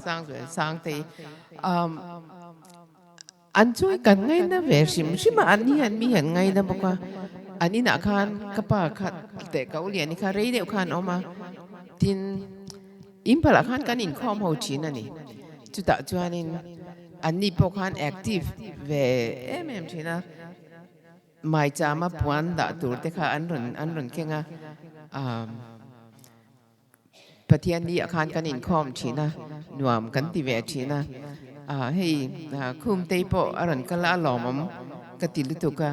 S8: สังสวยสังตีอันช่วยกันไงนะเวชิมอันนี้อันมีเห็นไงนะบอกว่าอันนี้นักขันกับป้าขัดแต่เกาหลีนี่ค่ะเรียกขันออกมาทินอิมพลักขันกันอินคอมหัวชินนี่จุดตัดจวนนินอันนี้พวกขันแอคทีฟเวชินะไม่จามาปวนด่าตัวแต่ค่ะอันรุนแค่งประเทศนี้อาคารกันอินคอมชินะหน่วมกันติเวชินะให้คุมเตยโปอรันกันละหล่อมกติลุตุกะ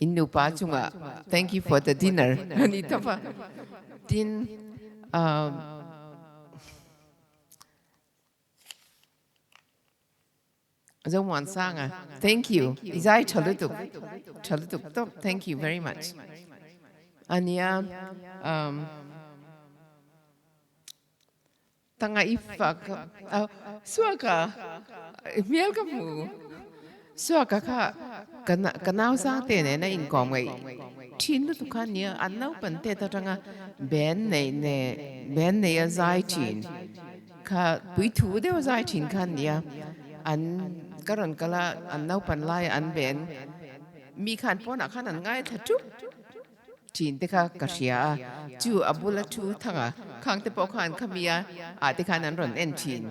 S8: อินนูป้าจุงะ thank you for the dinner อันนี้ทับว่าดินจะวันสร้างthank you อิจฉาชลุตุกตบ thank you very much อันนี้ตั้งอีฟักสวกะเมียลกับหมูสวกะค่ะกันเอาสร้างเตเนี่ยในอินกอมไงชินทุกขันเนี่ยอันนั้นเป็นเตตจังเบนในใจชินค่ะปุยถูเดียวใจชินขันเนี่ยอันกระนั้นก็ละอันนั้นเป็นไล่อันเบนมีขันป้อนขันอันง่ายทัดจุจีนที่ข้ากระเชียจู่อับุลชูทั้งข้างที่พวกขันขมีที่ข้านั้นรอนเอ็นจีน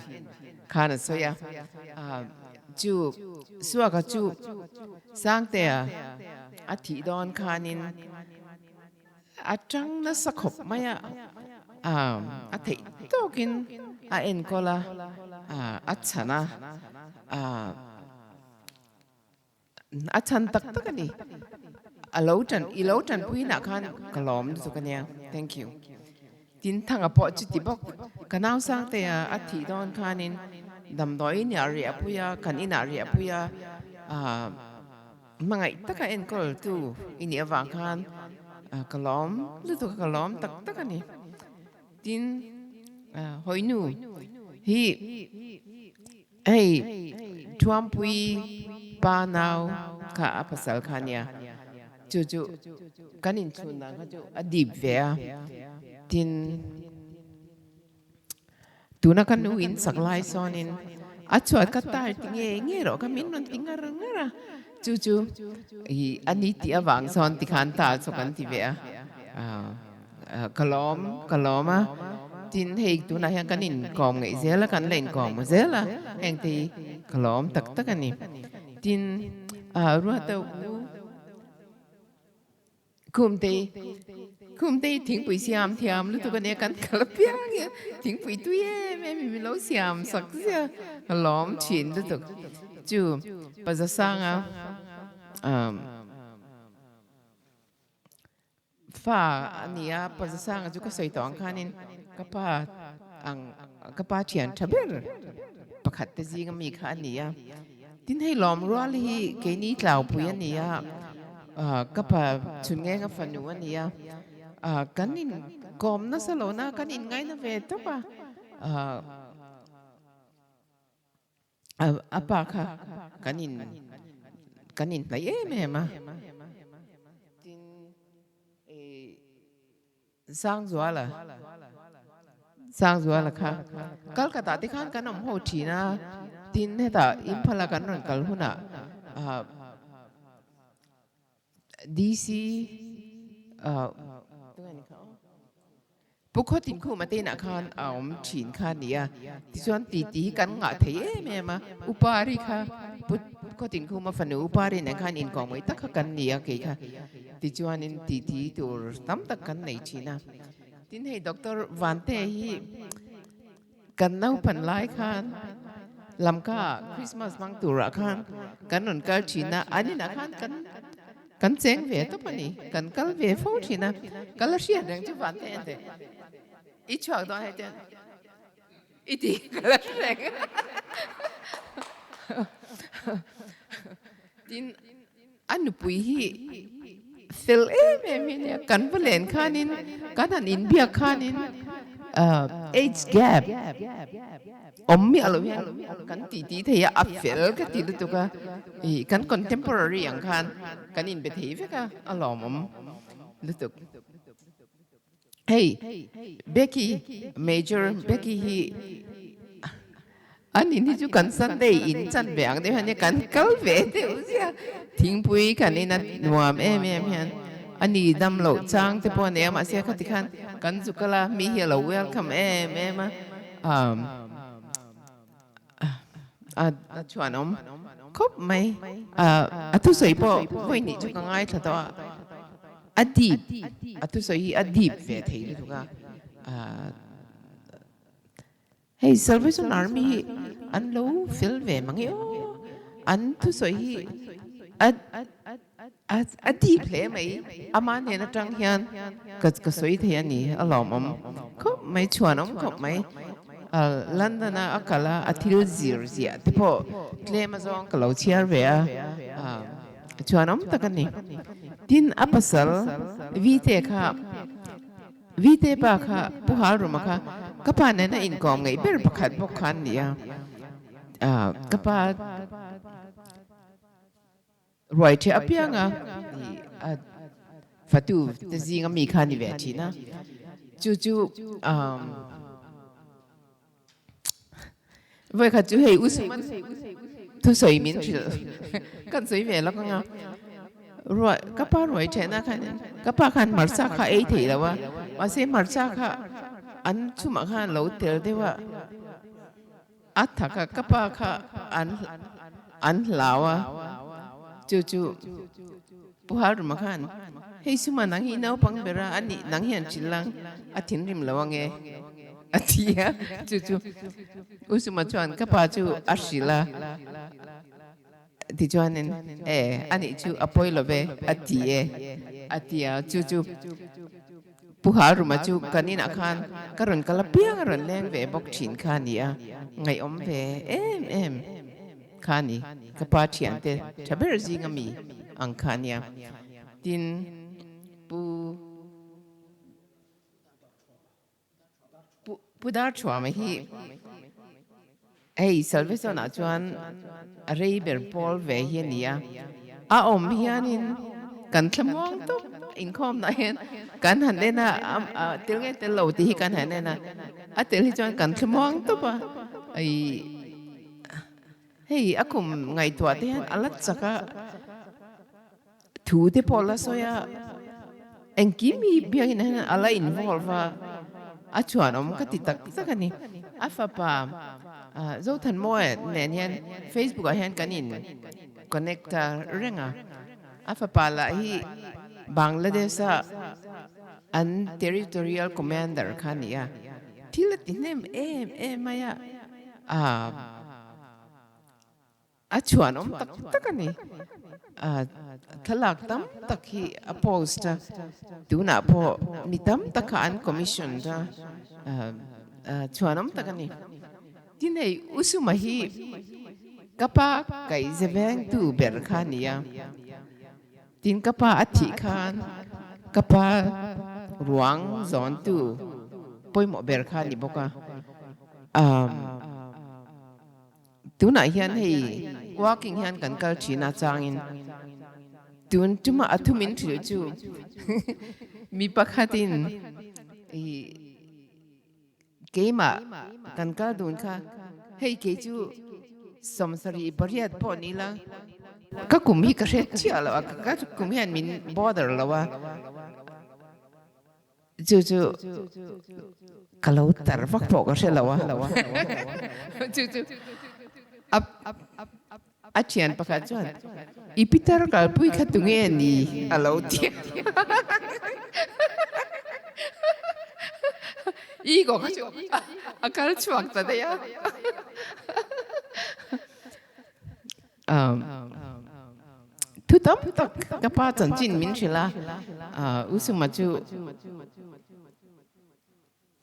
S8: ข้านั้นสวยจู่สวกจู่สร้างแต่อาทิดอนข้านินอาจังน่าสักขบไหมอาทิโตกินเอ็นก็ละอาชนะอาชันตักกันนี่อีโลจันพูดนักขันกลอมดูกันเนี่ย thank you ทินทั้งอพอจิตบอกกันเอาสร้างแต่อาทิตย์ดอนขันินดำดอยเนี่ยเรียบพูยกันอินาเรียบพูยมังไงตักเอ็นก็ตูอินเดียวางขันกลอมดูตัวกลอมตักกันนี่ทินหอยนูฮีทวมพูยปานาวข้าภาษาขันเนี่ยจู่ๆกันอินชุนนะก็จู่อดีตเวียทินตัวนักนูอินสักไลซอนินอาชวดก็ตายติงเงี้ยหรอกมินนติงอะไรเงี้ยจู่อันนี้ที่วางซอนที่ขันตาสกันที่เวียกล้อมทินเฮกตัวนั้นยังกันอินกอมไงเสียละกันเล่นกอมเสียละแห่งที่กล้อมตักกันนี่ทินรู้ว่าตัวคุมเตยทิ้งปุ๋ยเสียมเทียมรู้ตัวกันเนี่ยกันกระเปียงเนี่ยทิ้งปุ๋ยตุ้ยแม่มีเล้าเสียมสักเสียล้อมฉินรู้ตัวจู่ปัจจุบันฟ้าอันนี้ปัจจุบันจู่ก็ใส่ตองคันนินกับป้าเทียนทับเบลประคัตแต่จีก็มีคันนี้ทิ้งให้ล้อมรั้วเลยเกนี้กล่าวปุ๋ยอันนี้ก็พาชุนแง่กับฝันอยู่วันนี้ kanin kom na sa lona kanin ngay na veto pa apa ka kanin na mema tin sang zuala ka Kolkata ti khan kanom ho thina tin heta imphala kan ron kal huna DCปุขติมคู่มาเตนะคานเอาฉีนคานเนี่ยที่ส่วนตีกันงะเทเมมาอุปาริค่ะปุขติมคู่มาฝันอุปารินะคานอินกองไว้ตักกันเนี่ยกี่ค่ะที่ส่วนอินตีตัวตั้มตักกันในชีนะที่ให้ด็อกเตอร์วันเตฮีกันเน่าพันไล่คานลำก้าคริสต์มาสมังตัวละคานกันนนกัลชีนะอันนี้นะคานกันเจงเวทปนี่กันกัลเวฟฟูชีนะกัลเชียดังจุวันเตนเตอีช่วงตอนให้เจนอีตีกัลเชียดินอันนุปุยฮีฟิลเมเนี่ยกันเปลี่ยนข้านินกันอันอินเบียข้านินage gap มีอะไรกันตีเทียอัพเฟลก็ตีดูตัวกัน contemporary อย่างกันอินเบทีฟก็อารมณ์ดูตัวเฮ้ยเบกกี้ major เบกกี้ฮีอันนี้ที่จุกัน Sunday อินจันเบียงเดี๋ยวนี้กันกัลเวเดี๋ยวเสียทิ้งปุยกันนี่นัดนัวเฮียนอันนี้ดำโหลดจังแต่พอเนี่ยมาเสียขัดขันกันจุกละมีเฮียเรา welcome มาชวนครบไหมทุกสิ่งพอวันนี้จุกันง่ายถ้าตัวอดีตทุกสิ่งอดีตเวทีเลยทุกคนเฮ้ย Salvation Army อันรู้ฟิลเวมังเยอันทุกสิ่งอดีตเพลย์ไหมอามาเนี่ยนะจังเฮียนก็สวยเทียนนี่อารมณ์ครบไหมชวนครบไหมลันดานะอักละอาทิตย์ซีที่พอเคลมาซองก็เราเชียร์เวียชวนตะกันนี่ดินอัปสลวีเตค่ะวีเตปะค่ะผู้หารุมาค่ะก็ป่านนั้นอินกอมไงเป็นประคัดพวกขันเนี่ยก็ป่ารวยเชื่อเพียงฟัดดูแต่จริงมีขันนี่เวทีนะจู่为看就系为什么都水面去了，跟水面了个啊，รวยก็ป้ารวยเช่นนะคันก็ป้าคันมาสักข้าทีแล้วว่าเสียมาสักข้าอันชุ่มข้าเราเตอได้ว่าอัฐก็ป้าข้าอันลาวจู่ผู้หารุมาคันให้สุ่มนังหินเอาปังเบราอันนี้นังหินจิลังอาทิตย์ริมละวังเงอาทิตย์จู่อุสมาชวนก็ป้าจู่อาศิลาที่ชวนนั้นอันนี้จู่อภัยละเวอาทิตย์จู่ผู้หารุมาจู่กันนี่นักขันก็รันก็ละเปียงรันแรงเวบอกชินขันนี่ไงเวขันนี่ก็ป้าเชียนเตะชาเบอร์ซิงมีอังขันนี่ดินผู้ดาร์ชัวไม่ฮีSalvation อาจวนเรย์เบอร์พอลเวเฮียนี่เฮียนินกันขมองตุ๊บอินคอมนะเห็นกันหันเดน่ะเติลเงี้ยเติลโหลดที่กันหันเดน่ะเติลที่จวนกันขมองตุ๊บaku ngai tua te alat saka thu te pola soya engkimi biang ina ala involve achuan ka titak sakani afapa zo than moe nen hian Facebook a hian kanin connecta renga afapa la hi Bangladesh an territorial commander khania thilatinem maya achuan takani thalak tam takhi post tuna po mitam takan commission da chuanam takani tinei usumahi kapa kai zeveng tu berkhania tin kapa athi khan kapa ruang zon tu poi mo ber kha ni boka tu na hian hei walking hian kan kal china changin tun tuma athumin thil chu mi pakhatin keima kan kal dun kha hei ke chu somsari pariat po ni la ka kum hi ka hret chia lawa ka kum hian min border lawa chu kalau tar vak po ka hret lawa chu a chian pakhat chuan ipitar kal pui khatunge ni alo ti i go ka chu akal chuak ta de ya thu tam tak ka pa chan chin min thila usuma chu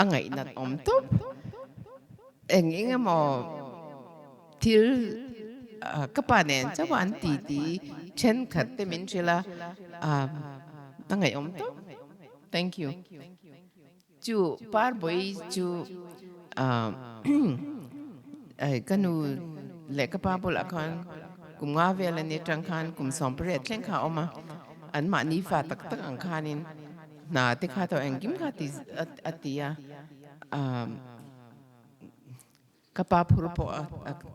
S8: angai nat om top eng mo thil ka pa nen chawan ti chen khat te min thila angai om top thank you chu par boy chu ai kanu le ka pa bol akhan kum nga vel ani tangkhan kum sompret thleng kha oma an ma ni fa tak tak ang khanin na te kha to engkim kha ti atia ka pa phur po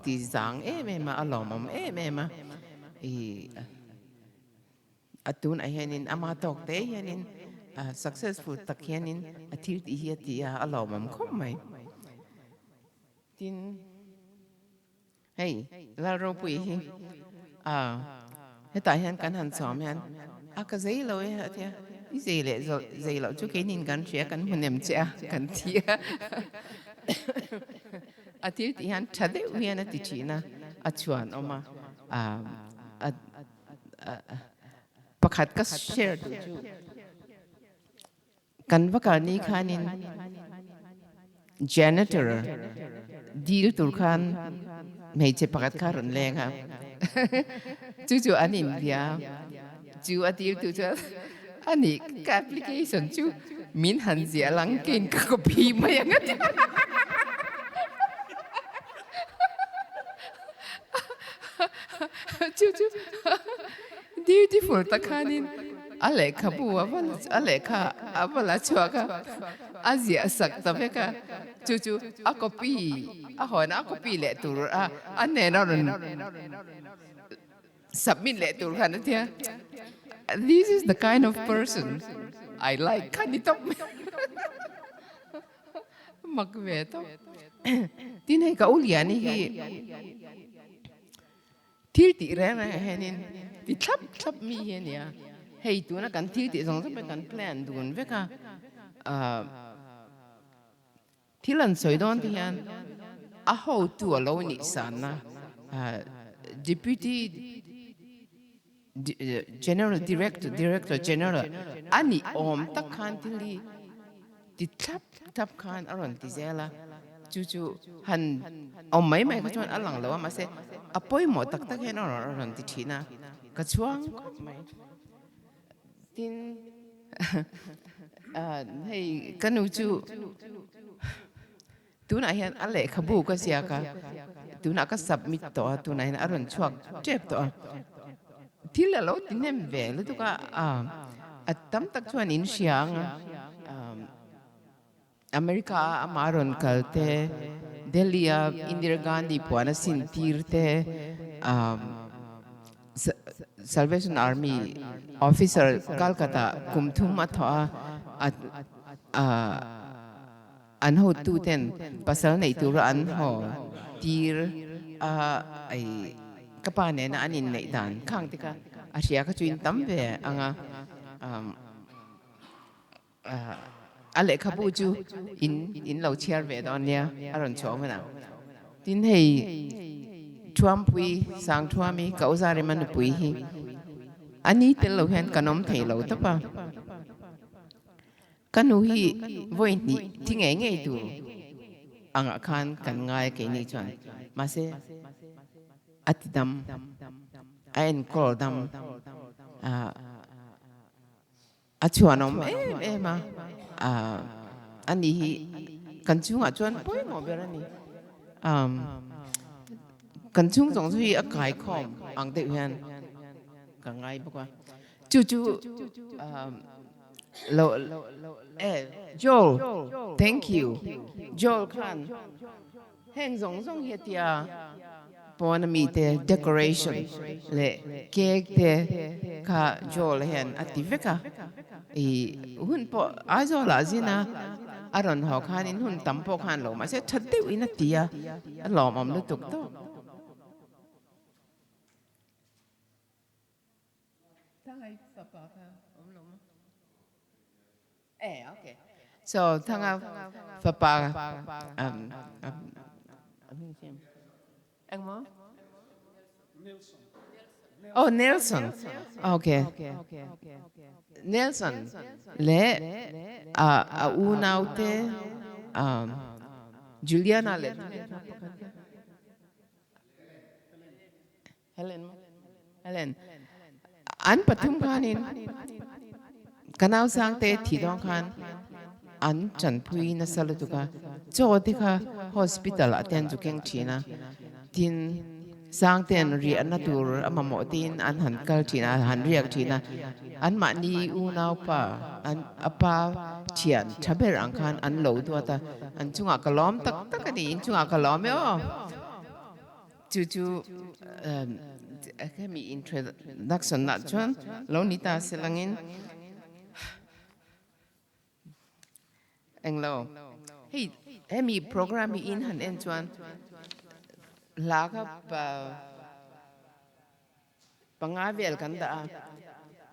S8: ti zang me ma alomam me ma atun a hianin ama tok te hianin successful tak hianin athir ti hi ti alomam khom mai tin hey la ro pui hi ta hian kan han som hian ka zei lo ya tia i zei lo chu ke nin kan chia kan hunem cha kan tia atir ti han thade hian ti china achuan oma pakhat ka share tu chu kan vakal ni khanin janitor deal tur khan mei che pakat kha ron leng ha chu anin dia chu atil tu chu ani ka application chu min han zia lang ken ka copy ma yang chu beautiful ta khanin ale kha bu aval ale kha avala chuaka azia sak ta veka chu a copy a hona a copy le tur a ne na ron submit le tur khan tia this is the kind of person I like kanitop makve to tin hai ka uliani hi thil ti re na henin ti thap mi hen ya hei tu na kan thil ti song sa kan plan dun veka thilan soidon ti han a ho tu alo ni san na deputy general director general ani om tak khan tili ti thap khan aron ti zela chu han om mai ka chuan alang lawa ma se apoi mo tak hen aron ti thina ka chuang mai tin hei kanu chu tu na hian ale khabu ka sia ka tu na ka submit to tu na hian aron chuak chep to thil lo tinem ve lu tu ka atam tak chuan in siang America amaron kalte Delhi Indira Gandhi puana sin tirte Salvation Army officer Calcutta kumthum atha an ho tu ten pasal nei tu ran ho tir ai kapa ne na anin nei dan khang tika asia ka chuin tam ve anga ale khabu chu in lo chiar ve don nia aron chom na tin hei thuam pui sang thuami kauzare man pui hi ani tel lo hen kanom thei lo ta pa kanu hi voi ni tinge nge tu anga khan kan ngai ke ni chuan ma se atidam ain kol dam achuanom ma อันนี้กันชุ่งจวนป่วยหมอเบลนี่กันชุ่งสองสุยกายคอมอังเดียนกันไงบอกว่าจู่เราJoel thank you Joel คันแห่งสองเฮียเตียปอนมีเต decoration เละเค้กเตค่ะ Joel เห็นอติเวกะหุ่นปอไอโซลาซินะอารอนหอคันหุ่นตั้มปอคันหลอมาเสชัดเดียวอินเตียหลอมอมลุตุกโตokay so ทั้งฟ้าป่าเอ็งมั้งoh Nelson okay Nelson และอูนาวเตJuliana เลย Helen อันปฐุมธานีกันเอาสังเตที่ต้องการอันจันพุยนัสลุตุกะโจติค่ะ hospital อันจุกเองชีนะทินสังเตนเรียนนัตูร์มาหมอตินอันหันกัลชีนะหันเรียกชีนะอันมันนีอูนาวป่าอันอปาเชียนชับเบรังคันอันโหลตัวตาอันจุงอักล้อมตักกันนี่จุงอักล้อมเนาะจู่แค่มี introduction นัดชวนเรานิตาเสลังอินเอ็งเราเฮ้มีโปรแกรมมีอินหันเอ็นชวนลากับปังอาเวลกันตา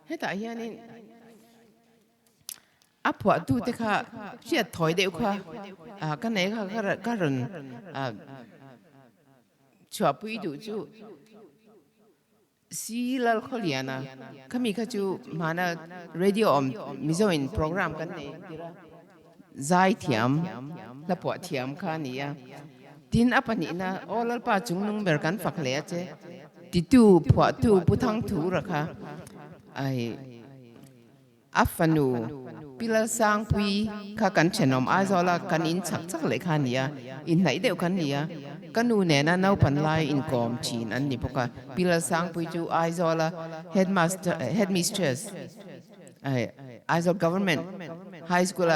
S8: เฮ้แต่เฮียนี่อัพวัดดูเด็กค่ะเสียถอยเด็กค่ะกันไหนค่ะก็รันชัวปุยดูจูซีลล์เขาเรียนนะเขามีเขาจูมานะเรดิโอมิโซอินโปรแกรมกันเนี่ยใจเทียมและปวดเทียมค่ะเนี่ยดินอัปนี้นะโอ้ลป้าจุงนุ่งเบอร์กันฝักเลี้ยเจติดูปวดดูปุถังถูระค่ะไออัฟนูพิลสังปุยข้ากันเชนอมไอโซลากันอินชักเลยค่ะเนี่ยอินไหนเดียวกันเนี่ยกันนูเนี่ยนะนาปันไลอินกอมจีนอันนี้พวกพิลสังปุยจูไอโซลาheadmistressไอโซล government high school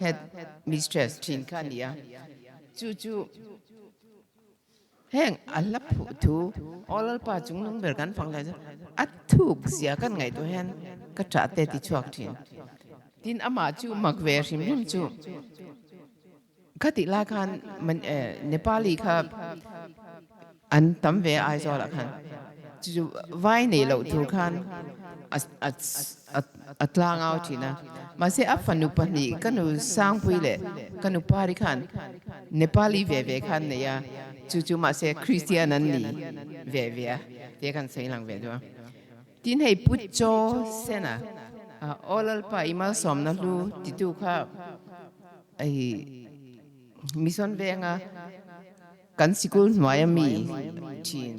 S8: headmistress จีนค่ะเนี่ยจู่แห่งอัลลับผู้ทูอลป้าจุงนุ่งเบอร์กันฟังเลยจ้ะอัดทุกเสียกันไงตัวเห็นก็จัดเตติชวกจีนดินอามาจูมักเวริมจูคติลาคันมันเนปาลีครับอันตั้มเวไอโซละคันจู่ไว้ในเหล่าทุกคันอัตลางเอาจีนะมาเสียอัฟฟันุปนีกันนูสร้างปุยเล่กันนูปาริคันเนปาลีเวคันเนี่ยจู่มาเสียคริสเตียนันนี่เวกันเสียงหลังเวด้วยดินให้ปุจโจเซนะโอลลป้าอิมาสมนัลูติดูค่ะไอมิสันเวงกันสิกุลมายามีจีน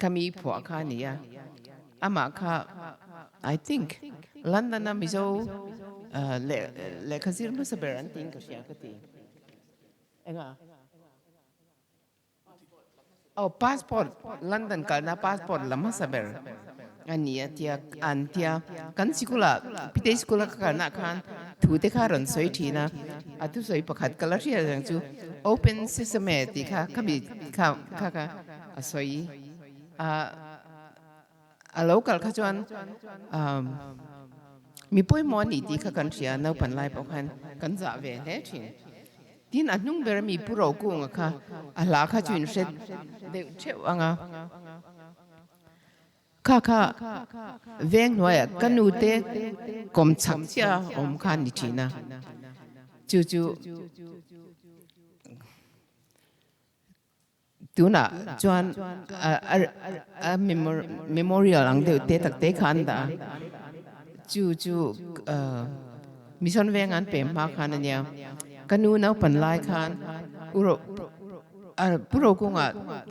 S8: คำมีผัวค่ะเนี่ยอามาค่ะ I think ลันดอนมิโซเลคซิร์มุสเบรันติงก็เสียก็ตีเองพาสปอร์ตลันดอนกันนะพาสปอร์ตละมาสเบรอันนี้อันที่กันสิกุลาพิเศษสิกุลากันนะคันถูเตค่ะรันสวยทีนะอัตุสวยประคัดกันละที่อย่างจู่ Open Sesame ตีค่ะขมิค่ะสวยlocal ขจวนมีป่วยมอนี่ตีค่ะกันเสียนเอาปันไลปอกันกันจะเวเล่ชินดินอันนุ่งเบอร์มีผู้รู้กุ้งค่ะลาค่ะจุนเสร็จเด็กเชื่อว่าค่ะเวงหน่วยกันนูเตกอมชักเสียอมคันดิจีนะจู่ตัวน่ะจวนmemorial อังเดียวเตตักเตขันดาจู่มิสันเวงันเป็นมาขันเนี่ยกันนูน่าปันไลขันผู้รู้กุ้ง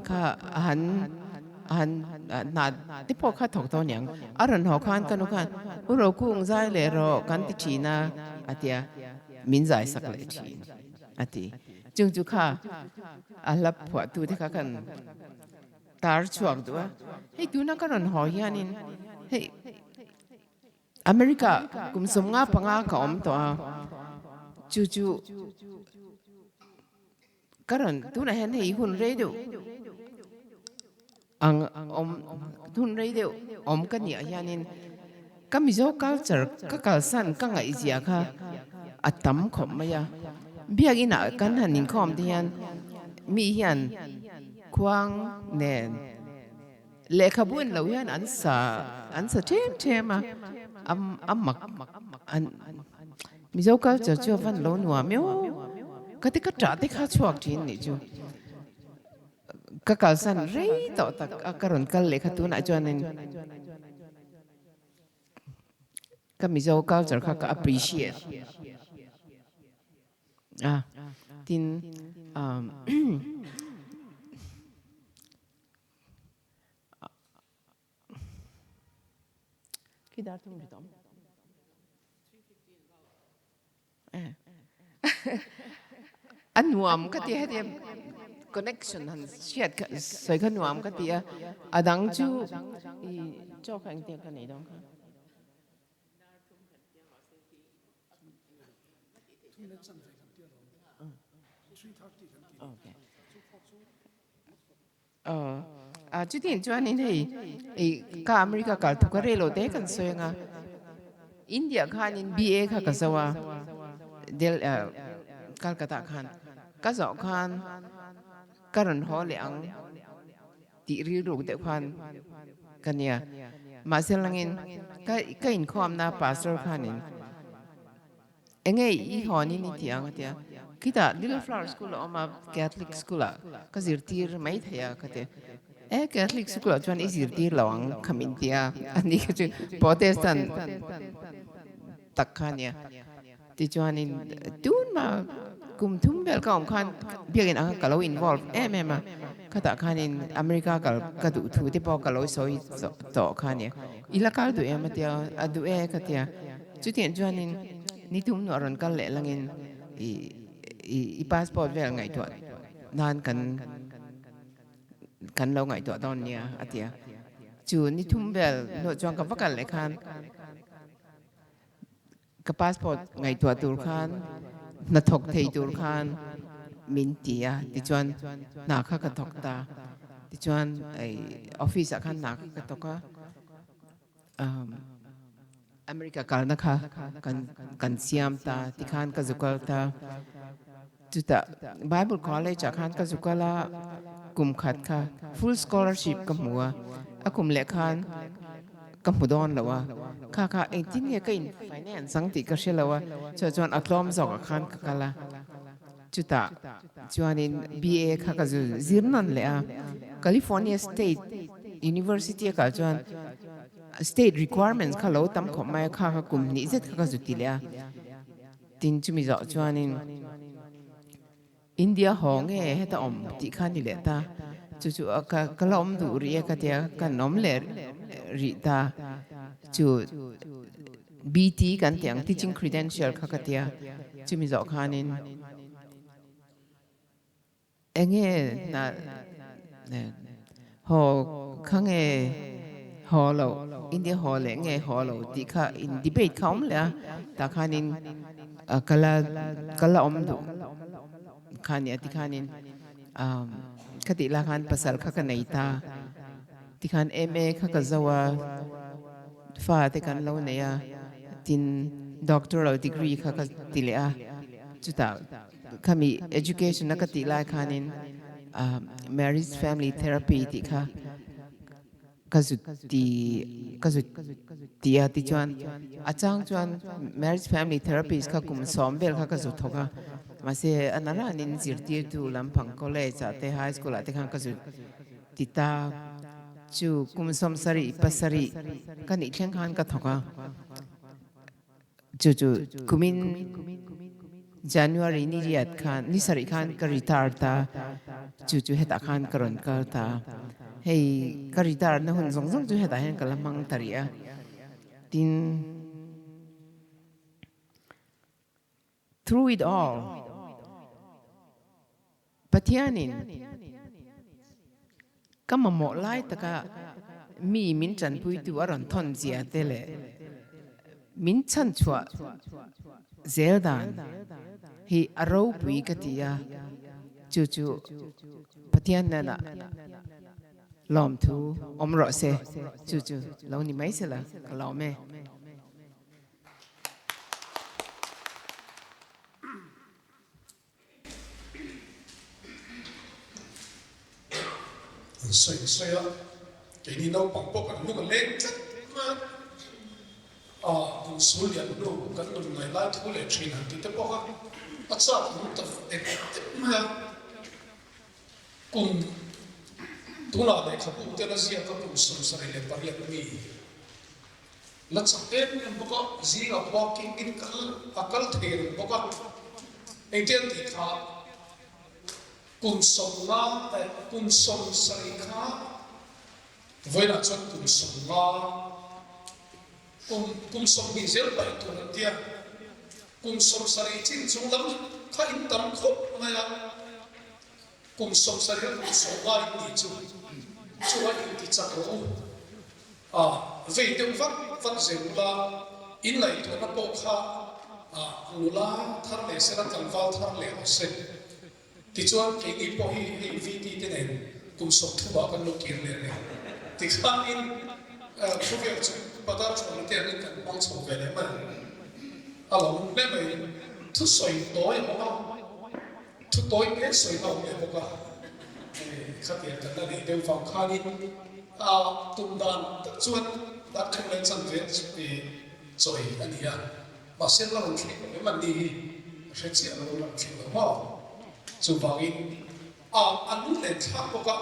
S8: ค่ะหันนาที่พอข้าถกตัวอย่างอรันหอขันกันนูขันผู้รู้กุ้งใจเลยรอกันติจีนะ atia min zai sak le thi ati chung chu kha alap phwa tu te kha kan tar chuak do hei tu na karon ho hianin hei America kum som nga panga ka om to chu chu karon tu na hen hei hun re do ang om hun re do om ka ni hianin ka mizo culture ka kalsan ka ngai zia kha atam khom maya biagina kan hanin khom dian mi hian khuang nen le khabun lo hian an sa them ma mak an mizo culture chu van lo nuwa myo ka te ka tra te kha chuak thin ni chu ka kalsan re to tak akaron kal le khatu na chuanin ka mizo culture kha ka appreciate tin kidar tum bitom an nuam ka ti hede connection han siat ka soi ka nuam ka ti adang chu I cho khang te ka nei dong ka okay chu tin chuan in hei ka America kal thu ka relo te kan soi nga India khan in BA kha ka zawa del Calcutta khan ka zo khan karon ho le ang ti ri ru de khan kania ma selangin ka in khom na pastor khan in enge I honi ni tiang tia kita Little Flower School oma Catholic school ka zirtir mai thaya kate Catholic school chuan I zirtir lawang khamin tia ani ka chu Protestant takhania ti chuan in tun ma kum thum bel ka om khan biagin ang ka lo involve ma kata khan in America ka du thu te po ka lo soi to khania ilakal du ma tia adu ka tia chu tian chuan in ni tum no ron kal le langin I passport vel ngai to nan kan lo ngai to don nia atia chu ni thum bel no chuan ka vakal le khan ka passport ngai to tur khan na thok thei tur khan min tia ti chuan na kha ka thok ta ti chuan ai office khan na ka to ka America kal na kha kan siam ta ti khan ka zukal ta chuta Bible college khan ka zukala kum khat kha full scholarship ka muwa akum le khan ka mudon lawa kha 18 ye ka in finance sang ti ka shelawa chuan atlom zok khan ka kala chuta chuanin BA kha ka zirnan le California State University ka chuan state requirements kha lo tam khom mai kha kum ni zet kha zuti le tin chumi zo chuanin India hong heta om ti khan ni le ta chu ka lom du ri ka tia ka nom le ri ta chu BT kan tiang teaching credential kha ka tia chumi zo khanin enge na ho khange holo India hole nge holo ti kha in debate khom la ta khanin kala om du khania ti khanin khati la khan pasal kha ka nei ta ti khan MA kha ka zawa fa te kan lo ne ya tin doctoral degree kha ka ti le a chuta khami education na ka ti la khanin marriage family therapy ti kha kazuti ti chuan achang chuan marriage family therapist kha kum sombel kha kazu thoka mase anara nin zirtir tu lampang college ate high school ate khan kazu tita chu kum som sari pasari kan ithleng khan ka thoka chu kumin January ni riat khan ni sari khan ka retire ta chu heta khan karon ka ta hei ka retire na hun zong chu heta hen kalamang taria tin through it all pathianin kama mo lai taka mi min chan pui tu aron thon zia tele min chan chua zeldan hi aro pui katia chu chu pathian na lom thu omro se chu chu lo ni mai se la lo me
S2: soi á cái đi nấu bằng bốc ăn nó lên chất mà cùng số liệu nó cái nó ngày lại thu lệ chuyện hàng thì tất bốc á bắt sao cũng tập để mà cùng tu nào để khắc phục cái gì các cùng sống sài để bắt liệt mi lát sắp tết nhưng bốc á gì ở walking in akal thiền bốc á anh tiên thì khá cùng sống nga cùng sống sài khá với là chọn cùng sống nga cùng sống bị dễ bảy tuổi lần tiên cùng sống sài chín chúng lắm khá in tâm khóc này à cùng sống sài cùng sống nga in đi chú anh in đi chắc rồi về tiêu văn dễ là in lại tuổi nó bốc khá lula thar lệ sẽ là cần vào thar lệ học sinh thì cho cái gì bỏ hi VT thế này cùng sống thu bảo con lục kiến này thì khác in số việc bắt đầu trong cái này cần mang số về đấy mà lòng nên mày thức soi tối không thức tối hết soi nào để không cả khác biệt là để đều phòng khai đi tung đàn tất chuan đã không lên sân việt thì rồi anh ấy mà xem là một chuyện nếu mà đi sẽ chỉ là một chuyện đó mà dù vào in anh lên tháp có cả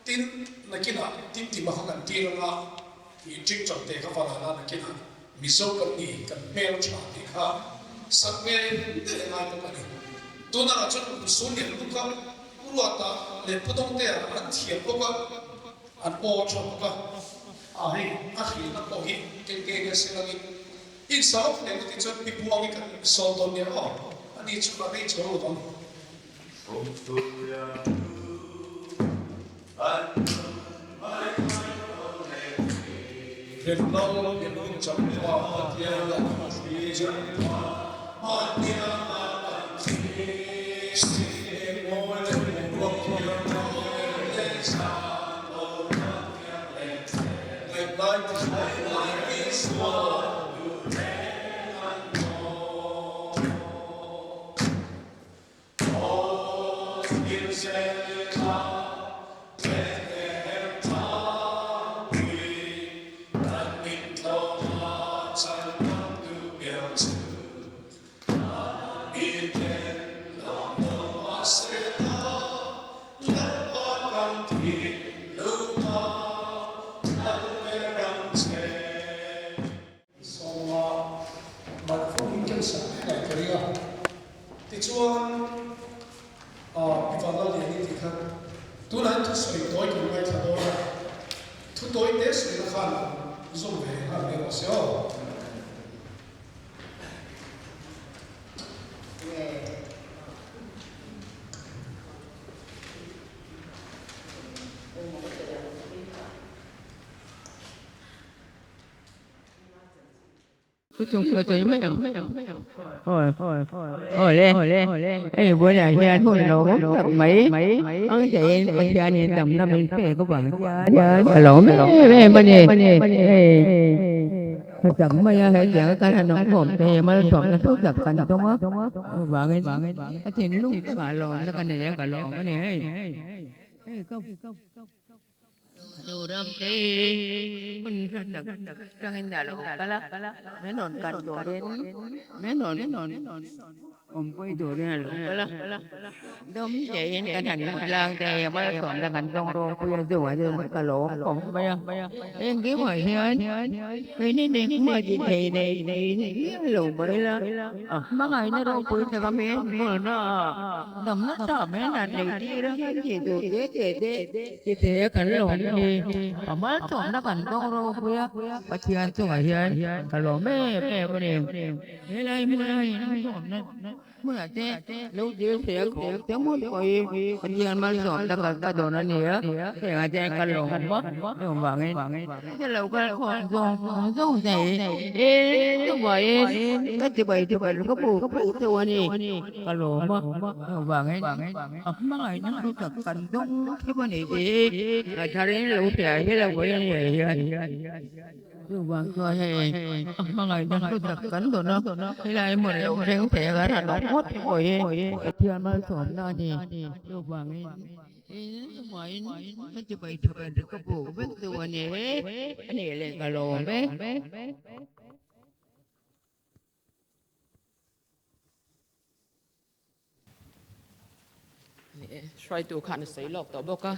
S2: tin là cái nào tin thì mà không cần tin là thì chính trọng để các bạn là cái nào mi số cần gì cần mail trả thì khác sắp nghe để lại cái này tôi nói là cho số liệu lúc các lúc ta để bắt đầu để anh thiệt có cả anh ô cho có cả hay khi nó có cái sẽ là in sao để cái cho bị buông cái số tiền này anh đi chụp lại cho nó đó Hãy subscribe cho kênh Ghiền Mì Gõ để không bỏ lỡ những video
S8: chung cơ tôi mấy hồi lên ấy bữa nay nhà thôi nó mấy ông chị bây giờ nhìn tầm năm mình phải có bạn lỗ mấy bên này chậm bây giờ hãy giờ cái nó hồn thì mà chọn là thuốc giật thành đúng không bạn ấy thì lúc cái bà lỗ nó cái này cái lỗ cái này đồ đâm cái mình ra hình nhà lỗ cái lá mấy nón cắt đồ đến mấy nón quay đồ đến lỗ cái lá đâm vậy cái thành lang thì mới chọn ra thành công rồi bây giờ rồi cái lỗ còn bây giờ em kiếm hỏi anh cái này đi mà gì thì lỗ mới là mấy ngày nó đâu quên thì mấy em nó đâm nó sợ mấy là này đi đó cái gì đồ thế cái lỗ
S9: ở mất chỗ nó còn đâu đâu khuya và chiên chỗ ở hiền cả lỗ mẹ mẹ con em thế đây mưa đây nó mưa thế lúc chiều thế tiếng mưa coi còn chiên mà chỗ nó còn ta đồ nó nhớ thế là chiên cả lỗ mất không vàng ấy thế là cái con giống này giống vậy cái thì vậy có bù thôi nè cả lỗ mất không vàng ấy mà ngày nó thật cần đúng thế bên này đi là cha đến lũ trẻ thế là vậy rồi vàng coi mà ngày nó thật cần đồ nó thế là em mới ông rêu trẻ cái là nó hốt rồi thiên mà sổm ra thì rồi vàng ấy vậy nó chỉ vậy được có bù biết rồi nè cái này là cả lỗ bé
S8: try to kan sei lok to boka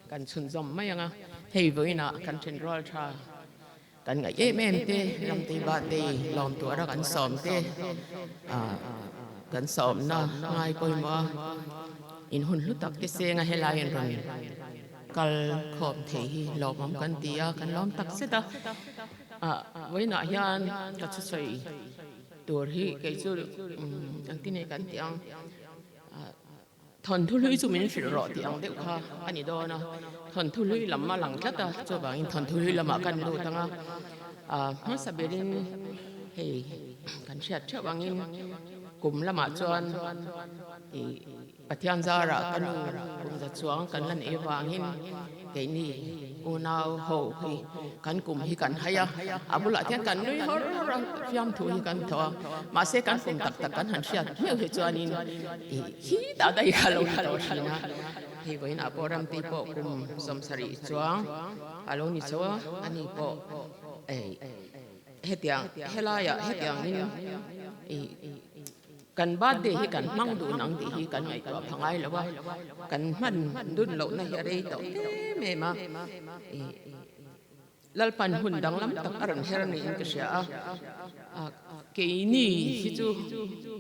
S8: kan chun zom mai anga hei voina kan chen rol tha kan ngai em te lam te ba te lom tu ra kan som te kan som na ngai poi ma in hun lu tak te se nga helai en ron kal khom the hi lom kan tia kan lom tak se ta voina hian ka chu sei tur hi ke chu ang ti ne kan tiang thon thu lưỡi chú mình phải rõ thì ông đều kha anh ấy đó na thon thu lưỡi làm mà lằng chắc ta cho bạn thon thu lưỡi làm mà cần đồ thằng nó sẽ bị đến thì cần xét cho bạn in cùng làm mà cho anh thì bắt thiên gia ra cần cùng giật xuống cần lần ấy vàng in cái này u nào hậu thì cần cùng thì cần hay bữa lại thiên cần nuôi hết phiam thu thì cần thọ mà sẽ cần cùng tập cần hành xét nhiều thì cho anh thì khi đã đây kalau thì na thì với na bộ ram ti bộ cùng som sari chuang alo ni cho anh bộ hết tiếng hết la ya hết tiếng in cần ba để hi cần mang đủ nắng thì hi cần ngày đó thằng ai là ba cần mình đun lẩu này ở đây tao mẹ mà lalpan hun dang lam tak aran heran ni ka sha ke ni hi chu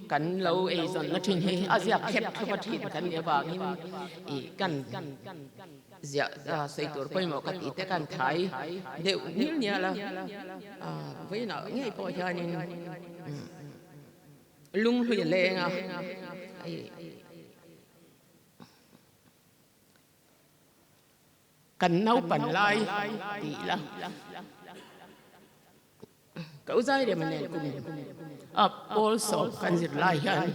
S8: kan lo e zon la thin he azia khep thwa thin kan ne ba in kan zia sei tur poi mo ka ti te kan thai deu nil nya la với na ngai po cha ni lung hui le nga cần nấu bẩn lai thì là cậu dai để mình này cùng also cần diệt lai hơn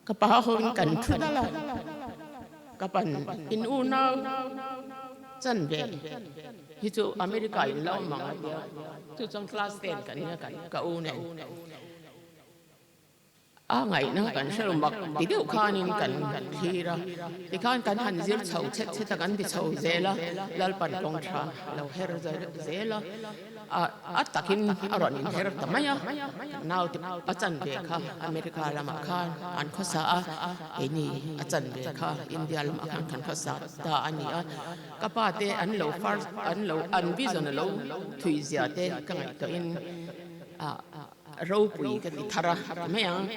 S8: các bà hôn cần chút đó là các bạn in u nào chân về thì chỗ America in lâu mà chỗ trong class 10 cần nha cần cậu này ngày nó cần sẽ mặc thì điều khan in cần khi ra thì khan cần hành diệt sầu chết chết cần thì sầu dễ la lal pan công tra lâu her dễ la takin aron in her tamaya now thì acan về kha America làm khan an khó sa ini acan về kha India làm khan khan khó sa ta ani các bạn te an lâu first an lâu an vision lâu thui zia te cái ngày to in rau pui cái gì thara mấy ang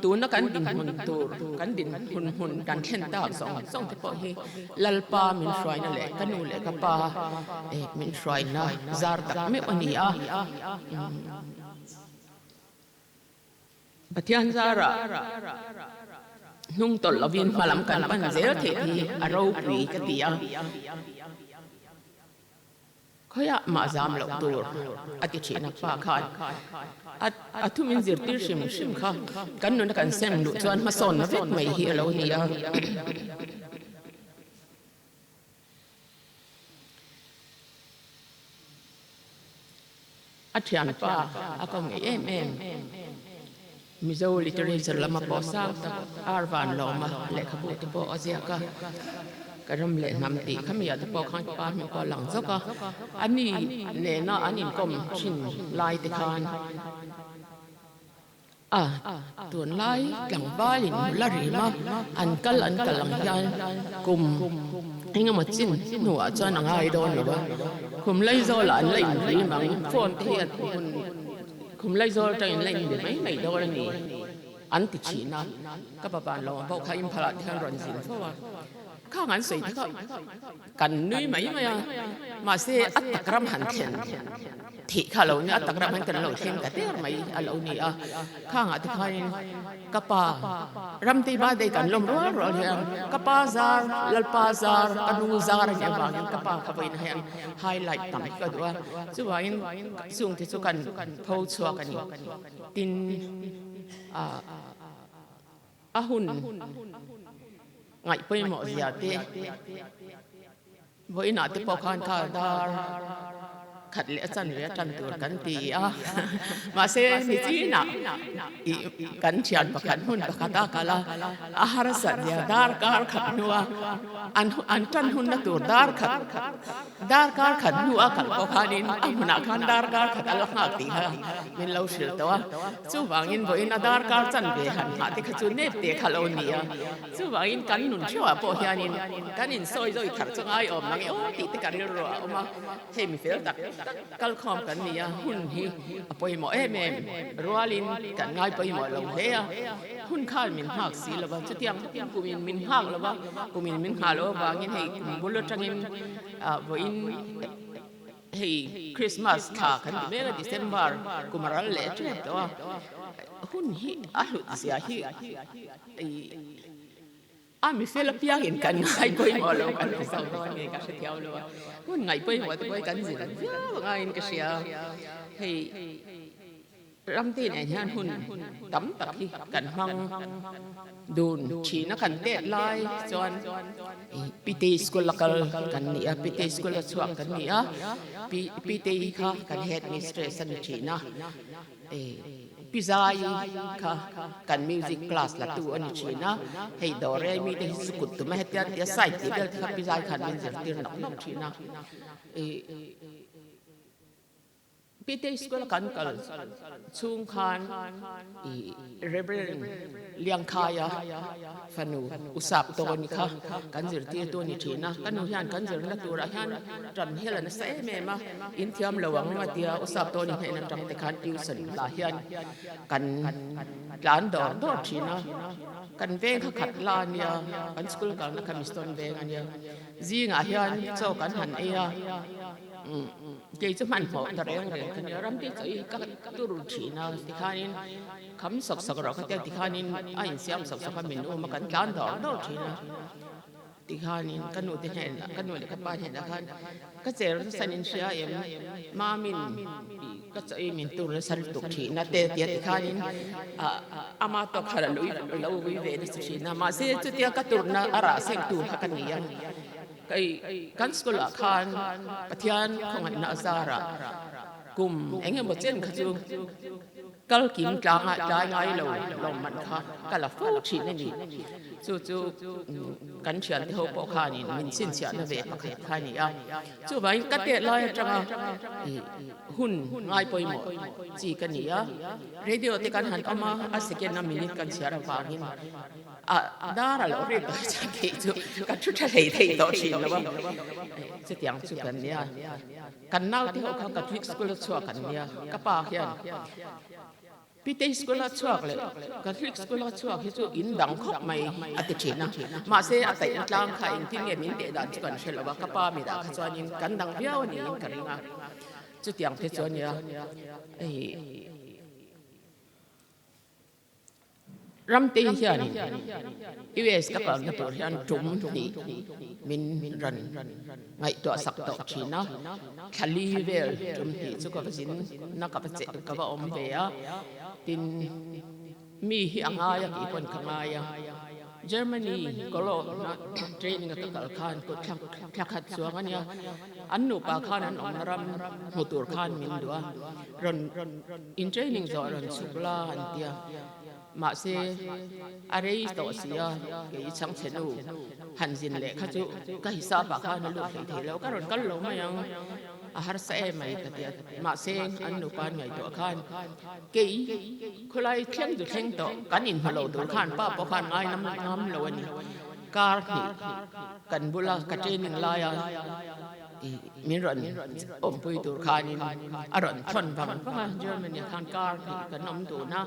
S8: tu nó cắn đinh hun tu cắn đinh hun cắn khen ta song thì bỏ hi lalpa min shrine na le kanu le kapa min shrine na zar tak me oni batian zara nung tol lovin malam kan pan zero the hi rau pui cái gì khoya ma zam lo tur ati china pa khan thu min zir tir shim kha kan nun kan sem lu chuan ma son na vet mai hi lo ni a thian pa ko ngai em mizo literature lama po sa arvan lo ma le khabu te po azia ka karam le nam ti khamia te po khan pa mi ko lang zoka ani ne na anin kom chin lai te khan tuần lai lang ba lin la ri ma an kal lang yan kum hinga ma chin nuwa cha na ngai don lo ba kum lai zo la an lai ri mang phone te hian kum lai zo ta in lai ni mai do ni an ti chi na ka pa ban lo ba kha im phala thian ron jin fo wa ข้างอันสวยที่เขากันนุ้ยไหมมาเสียอัตตกรรมหันเทียนที่ข้าเราเนี่ยอัตตกรรมหันกันเราเทียนกันเตี้ยไหมเราเนี่ยข้างอัตตกรรมกปารำตีบ้าได้กันลมร้อนร้อนเนี่ยกปาซาร์ลปาซาร์อนูซาร์เนี่ยบางกปาขบวนแห่งไฮไลท์ต่ำก็ดูว่าสุวรรณสูงที่สุดกันพูดชัวกันตินหุ่นไงไปหมดเสียทีวันนั้นที่พอขันขาดาขัดเลี้ยจันเลี้ยจันตัวกันตีมาเสียนิจีน่ะกันเชียนประกันหุ่นประกันตากาลาอาหารสัตว์เนี่ยดาร์การขัดนัวอันจันหุ่นนักตัวดาร์การขัดนัวขัดพอขันินหุ่นขันดาร์การขัดอัลลักตีฮะมินเล่าสิลตัวจู่บางอินวันนั้นดาร์การจันเบหันหาที่ขจุนเนตเตะขลานีจู่บางอินกันนุ่นชัวพอเฮียนินกันอินซอยขัดจังไออมนังโอ้ตีติกันเรื่อยๆออกมาเฮมิเฟลตักกัลคอมกันเนี่ยหุ่นฮีปอยหมอแม่รัวลินกันง่ายปอยหมอลงเฮียหุ่นข้ามินหักสีแล้วว่าจะเตียงกูมินหักแล้วว่ากูมินหักแล้วว่างี้ให้บุรุษจังอินวันให้คริสต์มาสค่ะกันที่เมื่อเดือนบาร์กูมารัลเล่เจ้าตัวหุ่นฮีอาลุเสียฮีมีเฟลพิยังกันง่ายปอยหมอลงกันสองตัวนี้ก็เสียแล้วว่าหุ่นง่ายปอยหมอตัวกันสิกันง่ายก็เสียให้รำตีเนี่ยฮะหุ่นตั้มตักที่กันห้องดูนชีนักขันเตะลายจวนปีเตสกุลกันเนี่ยปีเตสกุลช่วงกันเนี่ยปีเตค่ะกันเฮดมิสเตรสันชีนะพิซายค่ะกันมิวสิกคลาสละตัวนี่ชีนะให้ดอเรมีแต่สกุลตัวไม่ให้เตี้ยใส่ที่เดียวที่พิซายขันมิวสิกที่นักชีนะปีเตสกุลกันกันช่วงคันเรเบรนเลียงคายาฟันูอุสับตัวนี้ค่ะกันจิรตีตัวนี้ชีนะกันหนูยันกันจิรนักตัวยันจันเฮลันเซ่เมมาอินเทียมระวังมาเดียอุสับตัวนี้ให้นันจังแต่ขันติวสันลายันกันหลานดอดชีนะกันเวงขัดลานเนี่ยกันสกุลกันกันมิสตันเวงเนี่ยจีงอายันเจ้ากันหันเอียเจ้ามันพอตระเองเลยกันยารำที่ใจก็ตุรุชีนะที่ข้านินคำสักเราก็จะที่ข้านินไอ้เสียมสักมินโอมากันล้านดอกชีนะที่ข้านินกันหนูที่เห็นกันหนูเด็กป้าเห็นนะครับก็เจอสันนิษฐานเอ็มมามินก็จะมินตุรสันตุชีนะเตะที่ข้านินอามาตอกฮาร์ลุยเราวิเวนัสชีนะมาเสียจุดที่ก็ตุรนะอาราเซงตุฮักันนี่ยังกันสกุลคานปะเทียนของอันนาซาระกลุ่มเอ็งหมดเช่นขจูกัลกิมจางใจง่ายเรามันค่ะกัลฟูชีนี่จู่กันเชียนที่เขาบอกข้านี่มินสินเชียนเวทมาข้านี่จู่ไปกัดเตะลอยจังหุ่นง่ายไปหมดจีกันนี่เรดิโอที่กันหันออกมาอาศัยกันน้ำมินิกันเชียร์ฟังนี่ดาราเราเรียกว่าจะเกี่ยวกับชุดทะเลไทยต่อชินแล้วว่าจะเตียงชุดกันเนี่ยกันน่าที่เขากับฟิกสกุลชัวกันเนี่ยกับปากยันพิธีสกุลชัวเลยกับฟิกสกุลชัวที่จู่อินดังคบไม่อัติชินนะมาเสียอัติกลางใครที่เนี่ยมินเดดันจุกันเชลว่ากับปามีดาขจรยินกันดังเบี้ยวนี่กันริงอ่ะจุดเตียงที่จู่เนี่ยรำตีเฮียนี่อีเวสกับการนับตัวเฮียนจุ่มนี่มินรันไงตัวสักตัวชีนะคาลีเวลจุ่มนี่สุขภาพนักกับเจ็ดกับอมเบียตินมีเฮียงายกี่คนขมายเยอรมนีก็โลนะเทรนนิ่งกับกัลคานก็คลักขัดสวงอันเนี้ยอันนูปาคานันองรำมุตุรคานมินดัวรันอินเทรนนิ่งจอรันสุกลาอันเดียมาเสียอะไรต่อเสียกี่ช่างเชนูหันสินเล็กเขาจูก็ฮิซาบะข้านั่นลูกเถียแล้วก็รถกันลงมายังอาหารเสพไม่ตัดเดียมาเสียอันนุปานไงตัวข้านกี่คนไรเที่ยงดูเที่ยงต่อกันอินฮัลโหลตัวข้านป้าปอข้านไงน้ำล้วนการนี่กันบุลากระเจนิงลาย มีรอนอมปุยตูคานินอร่อนทนพังพังเยอรมนีทางการกันน้ำดูนะ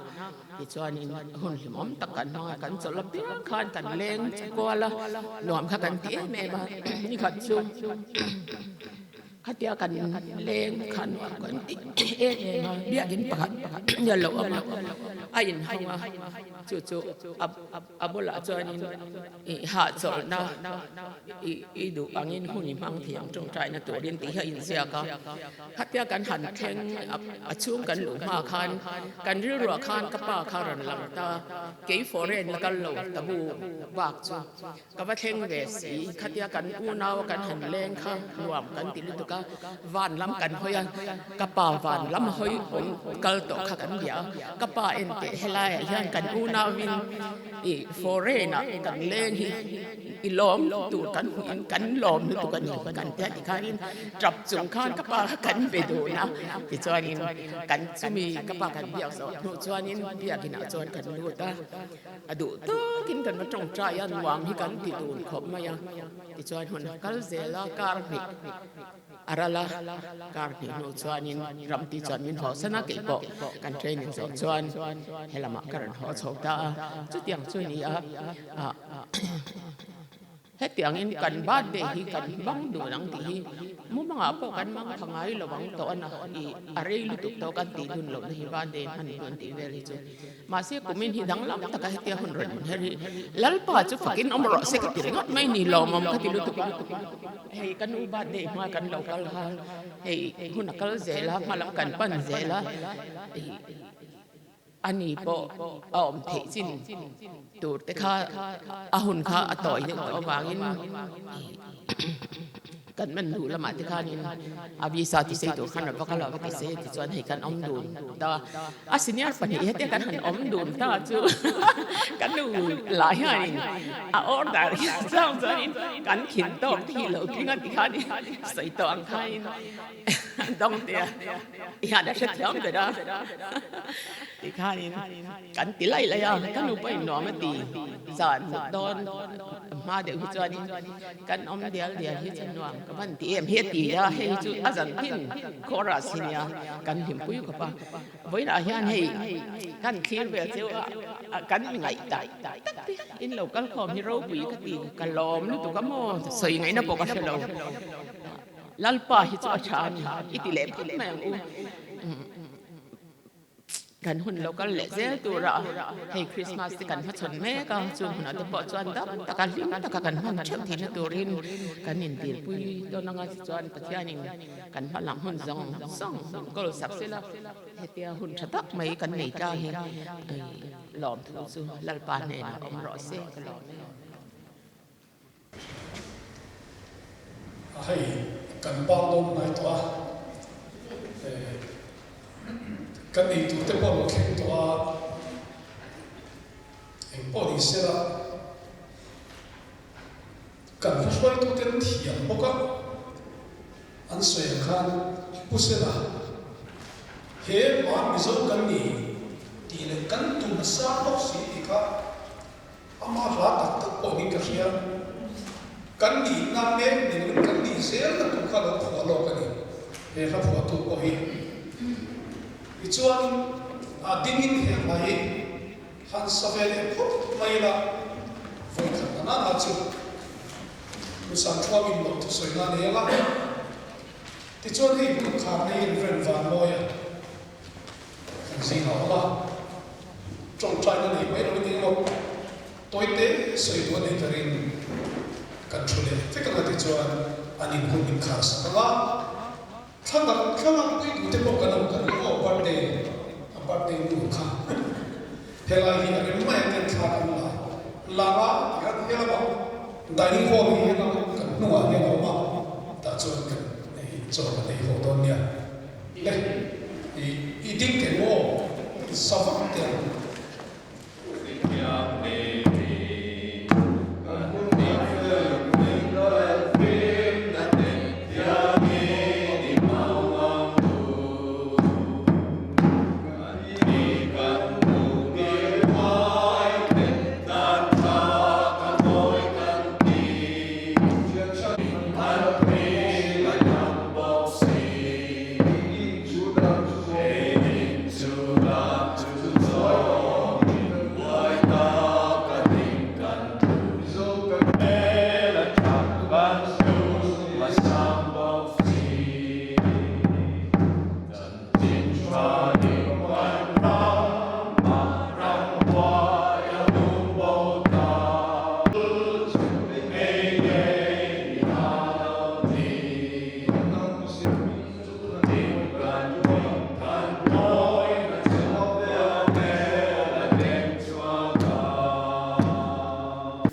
S8: ที่จวนนี้หุ่นหิมอมตะกันน้อยกันจลเปียคานกันเล้งกัวละหลวมขักันเตี้ยแม่บ้านนี่ขัดซุ่มขัดเดียวกันเล้งขันกันติเอ๊ะมาเบี้ยกินปากอย่าหลงมาไอ้ยินให้มาจู่อับละจวนนี้หาจลนะอีดูอังยินหุ่นหิมังเถียงจงใจนะตัวเรียนตีให้อินเสียก็ขัดเดียวกันหันแข่งชุ่มกันหลุมมาคันกันรื้อรัวคันกระป๋าคารันหลังตาเกยฟอเรนแล้วกันหลงตะบูบากจู่กับว่าแข่งเวสีขัดเดียวกันอูนาวกันหันแรงข้างรวมกันติลุตุกะวันล้ำกันเฮียกระป๋าวันล้ำเฮียองกัลโตขักันเดียกระป๋าเอ็นเตะเฮลัยยันกันอูนาวินอีฟอเรนกันแรงอีล้อมตูดกันหุ่นกันล้อมตุกันกันแต่ที่ข้านินจับจุงข้านกระป๋ากันไปดูนะที่จวนนี้กันจะมีกระป๋ากันเดียวสองจวนนี้เบียกินจวนกันดูตาดูตากินกันมาจงใจยันวางที่กันที่ตูนขบมายังที่จวนหุ่นกัลเซลาการ์นิอาราลาการ์นิโนจวนนี้รำที่จวนนี้หัวสนักเก็บกันเทรนนิ่งจวนเฮลามาการ์หัวโชตาจุดยังช่วยนี้เฮตียงอินกันบ้านเดฮีกันบังดูนังตีมุมังอาปกันมังพังไอระวังตัวนะอีอะไรลุตุกตัวกันตีดุนหลบที่บ้านเดฮันดุนตีเวลิจูมาเสียกุมินฮิดังลำตะกะเฮตียหุ่นรันเฮริลัลป้าจุฟักินอมรอเสกติริงัดไม่นี่ลอมกติลุตุกเฮกันอุบาเดมากันโลกัลฮาเฮหุ่นนักลเซลามาลำกันปันเซลาอันนี้พออมเทจินตูดแต่ข้าอาหุ่นข้าอต่อยเนี่ยตัววางินกันมันดูละมาที่ข้านี่อาวิสาติเสตัวขันเราก็เราไปเสติจวนให้กันอมดูแต่อาสิเนี่ยปัญหาที่กันหันอมดูแต่จูกันดูหลายอย่างอาออร์ดาร์สองจวนกันขินตอกที่เราที่งานที่ข้านี่ใส่ตัวอังไข่ต้องเดียอย่าได้เช็ดย้อมก็ได้ที่ข้านี่กันตีไล่เลยอ่ะกันอุปนิสัยมันตีสารดอนมาเดี๋ยวจวนกันอมเดียวที่จะนวมก็มันตีเฮ็ดตีอ่ะให้จุอาจารย์พินโคราชเนี่ยกันหิมปุยกับป้าไว้ละเฮียนให้กันคิดแบบเจ้ากันไงตายอินเราก็ขอมีเราปุยก็ตีกันล้อมนึกตัวก็มอใส่ไงนะปกติเราลัลป้าฮิจอาชานี่อิติเล็บแมงอูกันหุ่นเราก็เละเจ้าตัวเราให้คริสต์มาสกันพัชนแม่ก็ชวนหุ่นเอาแต่ปอจวนดับตะการลิ้มตะการหุ่นเชื่อมที่นั่นตัวรินกันนินตีปุยโดนงานจวนปัจจัยนึงกันพลังหุ่นซองก็สับเสละให้เตียหุ่นชะตักไม่กันไหนจ้าให้หลอมทุกส่วนลัลป้าเนี่ยอมรอเซ่กันหลอม
S2: ให้กันบ้านลมในตัวกันอีกตัวเต็มบอลเข่งตัวเอ็งบอดีเสียละกันผู้ช่วยตัวเต็มเทียมพวกอันสวยขันผู้เสียละเฮ้มามิโซกันนี่ตีเล็กกันตุนสาบสีอีกอามาหาตัดตัวนี้กันเสียกันนี่น้ำเองนี่กันนี่เสียแล้วตัวข้าเราผัวโลกันนี่เฮ้ข้าผัวตัวก็เฮ้อีจวนดิ้งอินเห็นไหมฮันสเวลพุทไม่ละไฟขันนั่นอาจูมุสันทวามินหลงทุสวยงามเนี่ยละที่จวนให้ทุกขาในอินเวนฟานโมยสิงห์ละจงใจนั่นเองไม่รู้จริงหรอกตัวเต้สวยตัวนี้จะเรียนกันช่วยที่กันที่จวนอันนี้คุณมินคาสก็ว่าข้างหลังไม่ดูเต็มบอกกันกันโอ้บัดเดย์ดูข้าเฮลัยอะไรไม่เป็นข้ากันลาวะกันเฮลัยได้นี่พอมีเฮลัยกันนัวเฮลัยมาแต่จวนกันจวนกันในหัวต้นเนี่ยเลยอีดิ้งเต็มโอ้สฟังเต็ม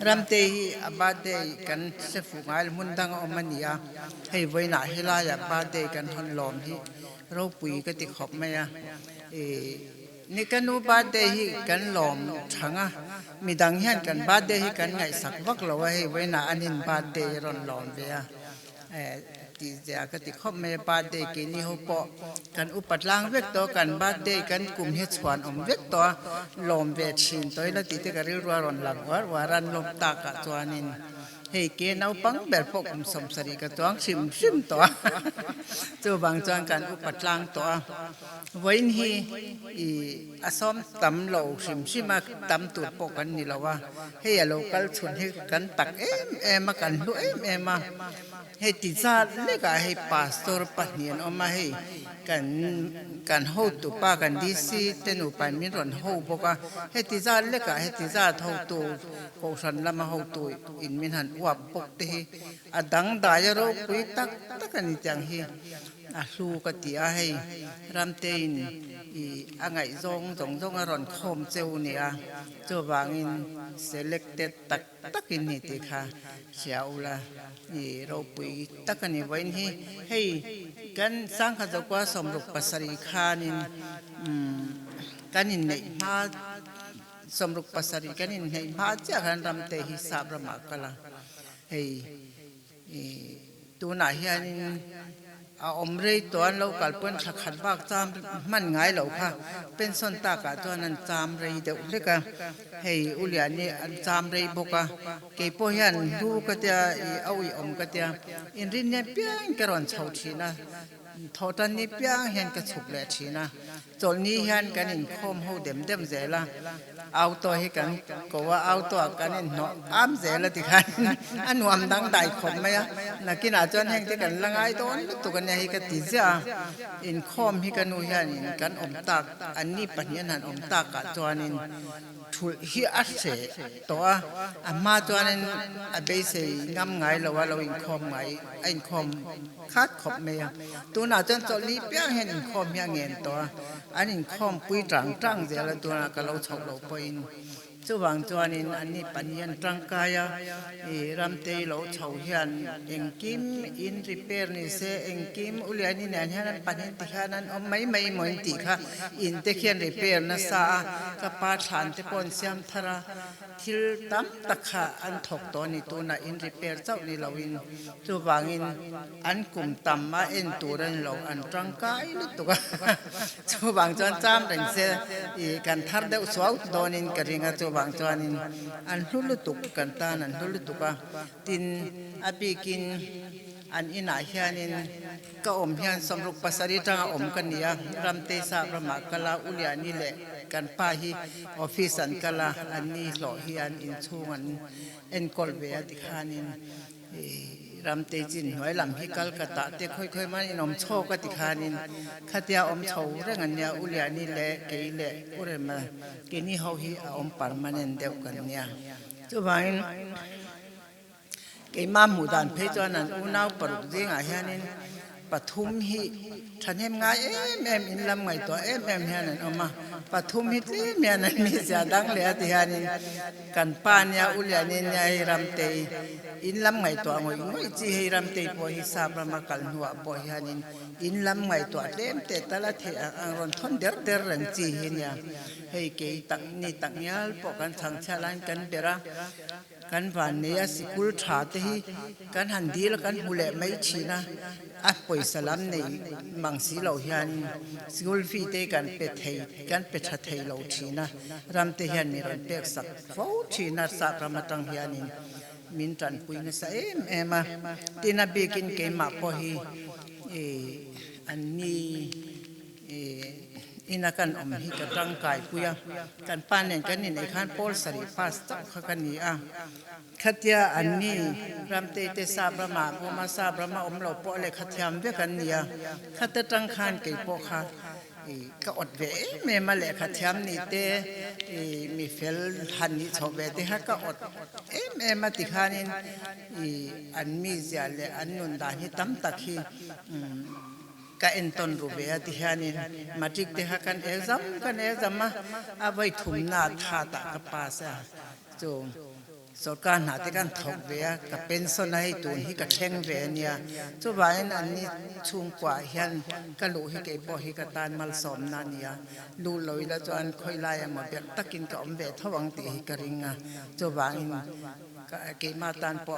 S10: รำเตยบาดเดกันเสฟุงไอมุนดังอมันนี่ให้ไว้หน้าให้ลายบาดเดกันทนลมที่เราปุ๋ยก็ติขอบไม่นี่กันนูบาดเดกันลมทั้งมีดังเห็นกันบาดเดกันไงสักวักเราให้ไว้หน้าอันนี้บาดเดรอนลมเบียที่จะกติขอบไม่บาดเดกินนี่เขาปอกันอุปลังเวกตัวกันบาดเดกันกลุ่มเฮชวนเวกตัวลมเวชินตัวแล้วติดกันเรื่องรอนหลังว่ารันลมตากะตัวนินเฮ้เกณฑ์เอาปังแบบพวกผมสมสริกับตัวชิมตัวตัวบางจวนกันอุปลังตัววันนี้อาสมตำเหลาชิมมาตำตุดปกันนี่แล้วว่าเฮ้เราก็ชวนให้กันตักมากันดูมาให้ติดซาเล็กให้ปาสตอร์ปัญญาออกมาให้กันหูตุป้ากันดีซีเตนูไปมีรอนหูบอกว่าให้ติดซาเล็กให้ติดซาเท่าตัวโคชันละมาหูตัวอินมินหันวับปกเตะอดังได้เราปุยตักกันนี่จังเฮลูกติอาให้รำเตินอ่างไงจงอรอนคมเจ้าเนี่ยเจ้าบางอินเซเล็กเต็ดตักอินนี่ติค่ะเชียวละเราปุยตักกันนี่ไว้นี่ให้กันสร้างขจกว่าสมรุปปัสริคานินกันนินในมาสมรุปปัสริกันนินในมาจากการรำเตหิสาบระมากละให้ตัวไหนเฮียนินอมเรยตัวเรากลเป็นสักขัดบากจามมันง่ายเราค่ะเป็นส่วนตากะตัวนั้นจามเรยเดี๋ยวเล็กให้อุลียนี่จามเรยบกะเก็บพยันดูก็จะเอาอมก็จะอินรินเนี่ยเปียงกระรอนเฉาทีนะทอตันนี่เปียงเห็นกระสุกแหลทีนะจนนี้เห็นกันอินคมหูเด็มเจละเอาตัวให้กันก็ว่าเอาตัวกันอินเนาะอ้ามเจละติคันอันวมดังได้ขมไหมนักกินอาจารย์แห่งที่กันละไงตัวกันเนี่ยให้กันติดจ้าอินคมให้กันนูยันอินกันอมตักอันนี้ปัญญานันอมตักกับตัวนินทุฮีอัศเสตัวอามาตัวนั้นอาเบสงามไงเราว่าเราอินคมไงอินคมคัดขบเมียตัวน่าจะจอลีเปียเห็นอินคมยังเงินตัวอันอินคมปุยจังเจริญตัวน่ะก็เราชอบเราไปอินเจ้าบางตัวนี้อันนี้ปัญญาตรังกายรำเตยเราเฉาเฮียนเองกิมอินริเปอร์นี่เสเองกิมอุลียนี่เนี่ยนั้นปัญญาติขานั้นไม่มวยติค่ะอินเตเขียนริเปอร์นะซากับปาฐานเตปอนเซียมทาราทิลตั้มตะขาอันถกตัวนี้ตัวน่ะอินริเปอร์เจ้านี่เราอินเจ้าบางอินอันกลุ่มตั้มมาเอ็นตัวนั้นเราอันตรังกายลุตัวเจ้าบางจวนจามเรื่องเสกันทัดเดาสวตัวนี้กระดิ่งเจ้าบางจวนอินอันหุ่นลุตุกกันตานันหุ่นลุตุกะตินอภิกินอันอินาเฮียนินก็อมเฮียนสมรุปปัสริจังอมกันเนี่ยรำเตสาประมากลาอุลียนี่แหละกันป้าฮีออฟฟิศอันกลาอันนี้หล่อเฮียนอินชูงันเอ็นกอลเบียติคานินรำเตจินหอยลำฮิกัลกตะเตค่อยๆมาอินอมโชกติคานินขัดยาอมโชเรื่องอันเนี่ยอุลียนี่แหละเกยแหละอุเรมาเกนี่เฮาฮีอมปาร์มาเนนเดียวกันเนี่ยจุบันเกี่ยมาหมู่ด่านเพชรนั้นอุณาวปรุกเสียงอาเฮียนินปฐุมหิฉันเห็นไงแม่อินลำไงตัวแม่เฮียนันออกมาปฐุมหิแม่นั้นมีเสียดังเลยที่เฮียนินกันป้าเนี่ยอุลียนินเนี่ยรำเตยอินลำไงตัวงอยจีให้รำเตยพอฮิสาบมากัลหัวพอเฮียนินอินลำไงตัวเล่มเตตละเทอังรอนทนเดือดรังจีเฮียให้เกี่ยตักนี่ตักยาลพอกันทางชาลันกันเบระกันวันนี้สิคุลชาติกันหันดีแล้วกันหูเล่ไม่ชีนะอ่ะปอยสลัมในมังสีเหล่าเฮียนสิคุลฟีเตกันเป็ดไทยกันเป็ดชาไทยเหล่าชีนะรำเตเฮียนนี่รำเป็ดสักฟ้าชีนะสักรำตังเฮียนินมินจันปุยนะสะมาตีนับบีกินเกมาพอฮีอันนี้อินากันอมหิกร่างกายปุยกันปานเองกันนี่ในขั้นโพลสริปัสตักกันนี่ขัดยาอันนี้รำเตเตสาบระมาพมาสาบระมาอมเหล่าโพเลยขัดยามเวกันนี่ขัดจังคานเกี่ยโพค่ะก็อดเวเมมาเลยขัดยามนี่เตมีเฟลหันนี่ชอบเวเตฮะก็อดเมมาติคานินอันมีเสียเลยอันนุนดาหิตั้มตักฮีก็เอ็นต้นรูเบียที่เฮียนินมาจิกเตหกันเอซัมมาเอาไว้ถุมนาทาตะกับปาซะจง สการหาที่กันถกเวียกับเป็นส่วนให้ตูนที่กับแช่งเวียเนี่ยจุบายอันนี้ชุงกว่าเฮียนกะลุให้เก็บบ่ให้กตานมัลสอมนั่นเนี่ยดูเลยแล้วจวนค่อยไล่มาเบียตะกินกับอมเวทวังตีให้กระริงอ่ะจุบายเก็บมาตานปอ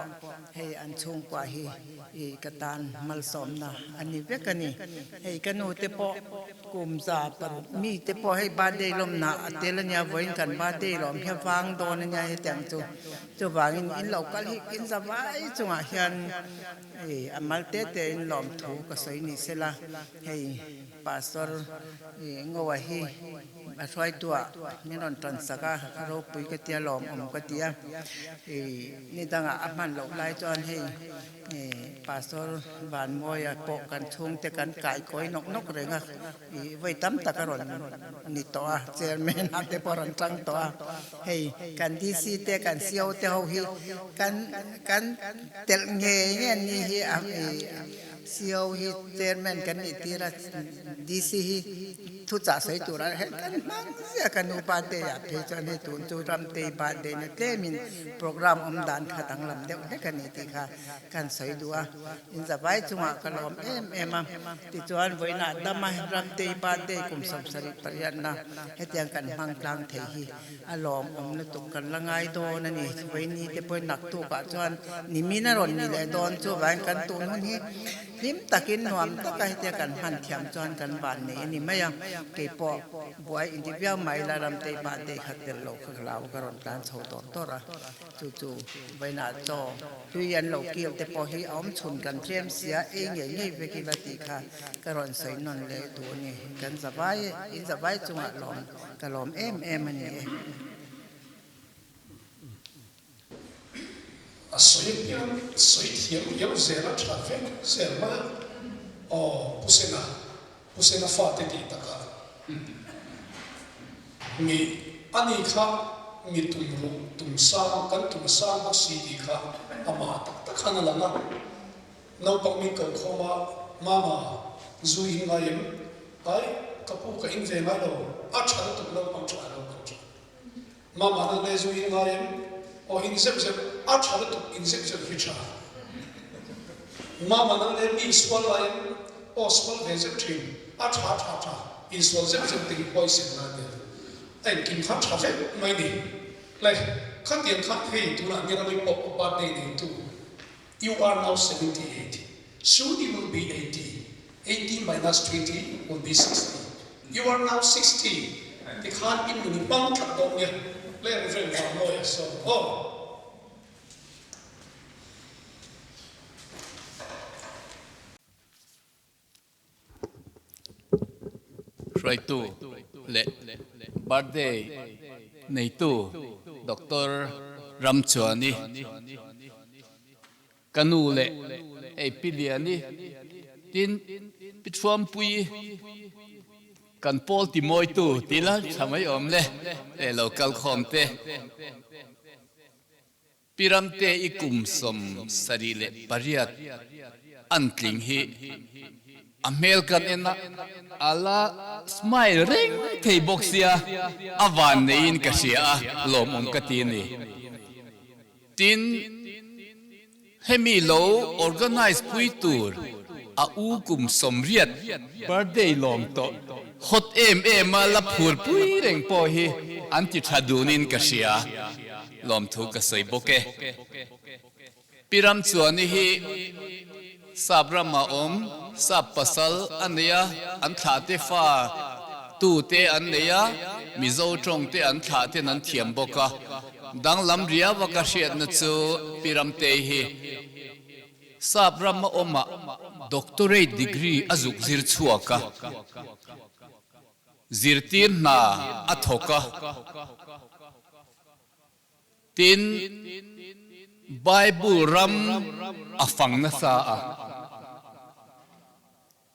S10: ให้อันชุงกว่าให้กตานมัลสอมนะอันนี้เวกันนี่ให้กันโนเตปอกลุ่มซาปมีเตปอให้บาดเดลมนะเตลเนี่ยไว้กันบาดเดลมเพียงฟังโดนเนี่ยให้แต่งจุบางอินเราก็อินสบายจังหวะเฮียนอามัลเตเตอินหลอมถูกก็สวยนี่เสละให้ปาสร์งวะฮีมาช่วยตัวนี่นนตันสกาเราปุยกเตียหลอมกเตียนี่ตั้งอามันหลอกไล่จอนให้ปาสร์บานมวยปกกันชงแต่กันไก่ก้อยนกเลยนะไว้ตั้มตะกรอนนี่ตัวเจอแม่นักเตปอรันจังตัวให้กันที่ซีเตกันเซียวเตาฮีกันเตลเงี้ยนี่ฮีเซียวฮีเจอแม่กันนี่ทีละดีซีฮีทุจ่าใส่ตัวอะไรกันมั่งเสียกันอุปาเดียเพจนี่ตุนจูรำเตยบาเดนเตมินโปรแกรมอมดานขัดังลำเดียวนี่กันนี่ทีค่ะกันใส่ตัวอินสบายจังหวะกันลมมาที่จวนไว้หน้าดำมารำเตยบาเดกุมสมสริปริยันนะให้เตียงกันมังกลางเทหีอารมณ์อมนตุกันละไงโดนนี่ไว้นี่จะเป็นหนักตัวกับจวนนี่มีนรนนี่แหละโดนจูบานกันตัวนู้นนี่พิมตะกินหวมตะไคร้เตียกันหันเทียมจวนกันบานนี่ไม่ยังเก็บปอบวยอินทิเวียไม่ละรำเตยบาเดขัดเดลโลกขลาวกรอนการโชว์ตัวระจู่ๆใบหน้าจอทุยันโลเกี่ยวแต่พอให้อ้อมชนกันเทียมเสียเองอย่างนี้ไปกินติค่ะกรอนใส่นนเลยตัวนี้กันสบายอินสบายจังหวะหลอมกระหลอมมันนี่
S2: สวยเพียงสวยเทียมเยอะเสียแล้วทราฟิกเสียมาผู้เสนาฟาติดีตะกามีอันนี้ค่ะมีตุ่มสร้างกันตุ่มสร้างก็สีดีค่ะอามาตะขันละนะเราปักมีเกิดเข้ามาจุยงายิมไปกับผู้กับอินเวงไงเราอาชาตุเราปังชาเราปังชามานั่นเลยจุยงายิมโอ้อินเซปอาชาตุอินเซปฮิชามานั่นเลยมีสวอลไลน์โอ้สวอลเวเซปทีมอาชาอินสวอลเซปติงพอยสิบนั่นเนี่ยแต่กินข้าวชาเฟไม่ดีเลยข้าเตียงข้าเฮ้ยตัวนั้นยังไม่ปกบาดเดนตัว you are now 78 soon you will be 80 minus 20 will be 60 you are now 60ที่ข้าอินมันบังคับตรงเนี่ยเล่นเรื่องความน้อยso
S11: right to le birthday nei tu Dr. Ramchwani kanu le ei piliani tin pitform pui kan pol ti moi tu tila thamai om le local khomte piramte ikum som sarile pariat antling hi American ena ala smile ring thei boxia awan nein kasia lomong katini tin hemi lo organize pui tour a u kum somriat birthday lom to hot la phur pui reng po hi anti thadunin kasia lom thu ka soi boke piram chuani hi sabrama om sab pasal ania an thate fa tu te ania mizo trong te an thate nan thiam boka dang lam ria waka hriat na chu piram te hi sabrama oma doctorate degree azuk zir chuaka zirtir na athoka tin Bible ram afang na sa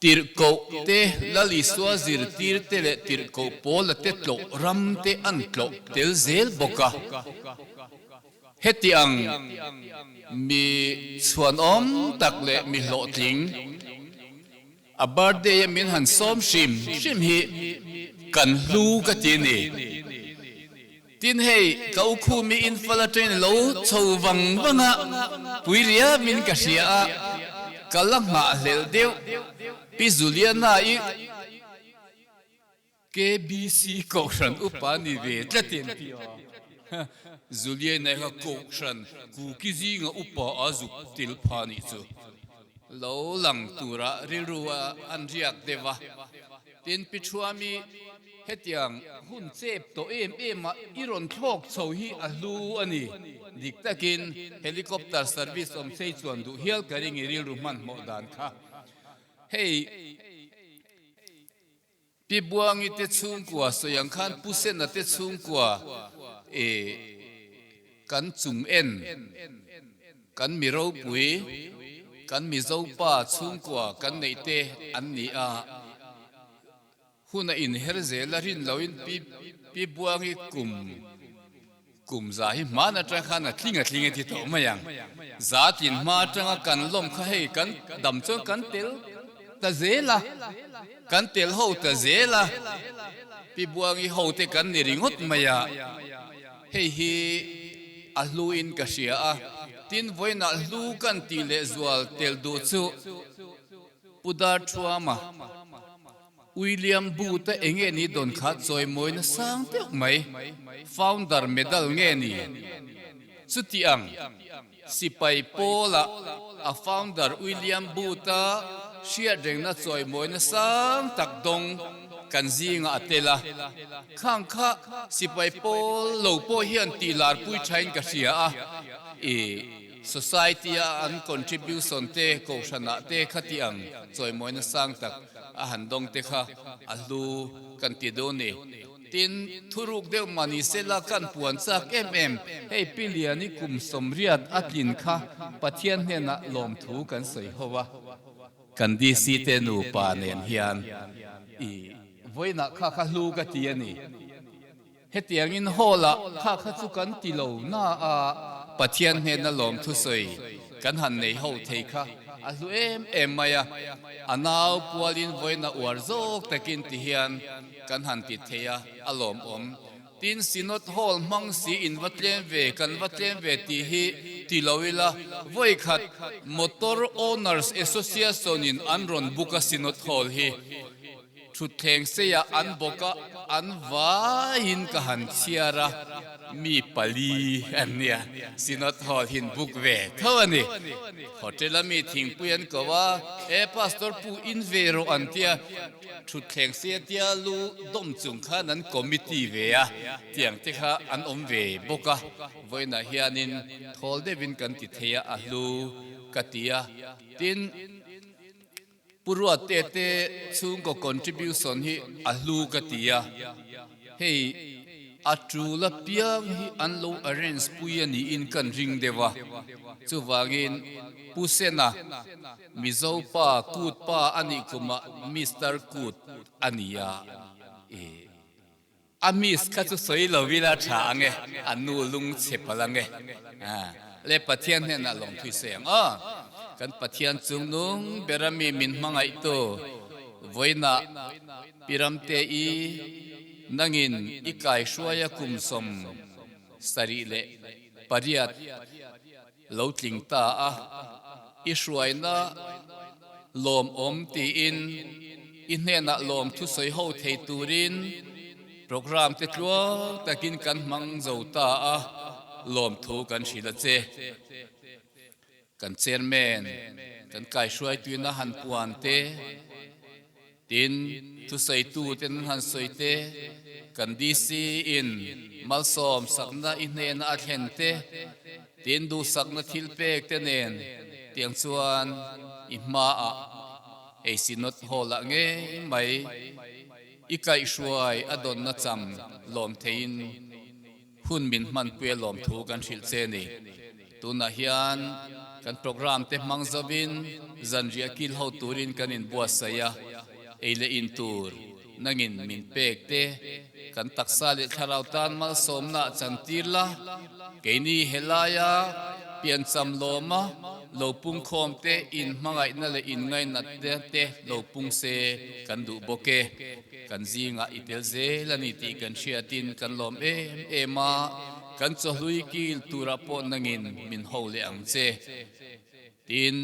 S11: tirko te lali swa zir tir te le tirko pol te tlo ram te an tlo tel zel boka hetiang mi chuan om tak le mi lo tling a birthday min han som shim hi kan lu ka ti ni tin hei kau khu mi in fala train lo chou wang wanga puiria min ka sia kalang ma lel deu pi Juliana I KBC Koran upani ve tlatin pia Juliana ha Koran ku kizi nga upa azuk til phani chu lo lang tura rilruwa anriak deva tin pichuami hetiang hun chep to em iron thok chho hi alu ani dik takin helicopter service om sei chuan du hial karing iril ruman mo dan kha hey pi buangi te chung kwa so yang khan pusen na te chung kwa kan chung en kan mi ro pui kan mi zo pa chung kwa kan nei te an ni a huna in herze la rin loin pi buangi kum za hi mana tra khana thlinga ti to mayang zatin ma tanga kan lom kha hei kan dam chong kan tel ta zela kan tel ho ta zela pi buangi ho te kan ni ringot maya hei hi aluin ka sia a tin voina lu kan ti le zual tel du chu pudar chuama William Booth enge ni don khat choi moina sang te mai founder medal nge ni chutiang sipai pola a founder William Booth shia deng na choi moina sang tak dong kan zinga atela khang kha sipai pol lo po hian ti lar pui thain ka sia a society an contribution te ko shana te khatiang choi moina sang tak a handong te kha alu kan ti do ni tin thuruk deu mani sela kan puan chak hei piliani kum somriat atlin kha pathian hena lom thu kan sei howa kan di si te nu pa nen hian voina kha lu ka ti ani hetiang in hola kha chu kan ti lo na a pathian hena lom thu sei kan han nei ho thei kha alu em maya anaw pualin voina warzok takin ti hian kan han ti theya alom om tin sinot hall mang si in vatlem ve kan vatlem ve ti hi ti lowila voi khat motor owners association in anron buka sinot hall hi thu theng se ya an boka an vain ka han chiara mi pali ania sinot hall hin book ve thawani hotel mi thing puyan ko wa pastor pu in vero antia thu theng se tia lu dom chung kha nan committee ve ya tiang te kha an om ve boka voina hianin thol devin kan ti theya alu katia tin purwa te chung ko contribution hi alu katia hei atula piang hi anlo arrange puyani in kan ring dewa chuwangin pusena mizopa kut pa ani kuma Mr. Kut ania amis ka chu soi lo vila thange anu lung chepalange le pathian ne na long thui seng kan pathian chung nung berami min mangai to voina piramte I nangin ikai shuaya kumsom sarile pariat lotling ta a ishuaina lom om ti in inhena lom thu soi ho thei turin program te tlo takin kan mang zo ta a lom thu kan shila che kan chairman kan kai shuai tuina han puan te tin thu sei tu ten han soi te kan DC in malsom sakna inhen a thente tin du sakna thilpek te nen tiang chuan imma a eisinot hola nge mai ikai shuai adon na cham lom thein hun min man pe lom thu kan thil che ni tuna hian kan program te mangzawin zanria kil ho turin kanin buasaya eile in tur nangin min pek te kan taksa le tharau tan mal somna chantirla keini helaya pian cham loma lo pung khom te in mangai na le in ngai nat te lo pung se kan du boke kan zinga itel ze lani ti kan shiatin kan lom ema kan chohlui kil tura po nangin min hole ang che tin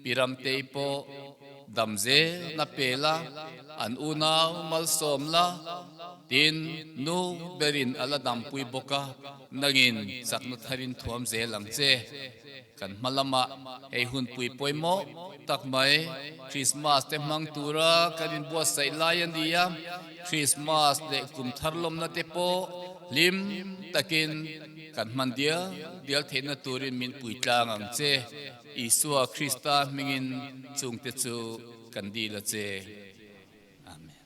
S11: piram te po damze na pela an unaw mal somla tin nu berin ala dampui boka nangin saknut harin thuam ze lang che kan malama ei hun pui poimo takmai Christmas te mang tura kanin bua sai lion dia Christmas le kum tharlom na te po lim takin kan mandia dial thena turin min pui tlang ang che Isua Krista mingin chung te chu kan di la che amen.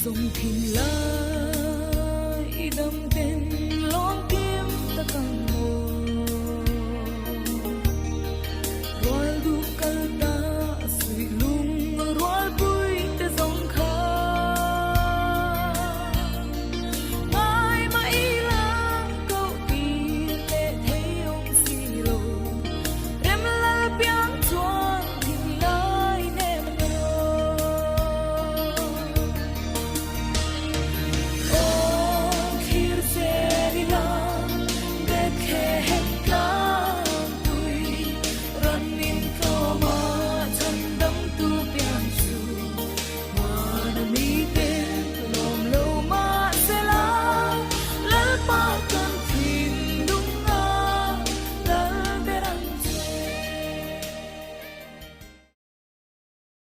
S12: dòng thình lặng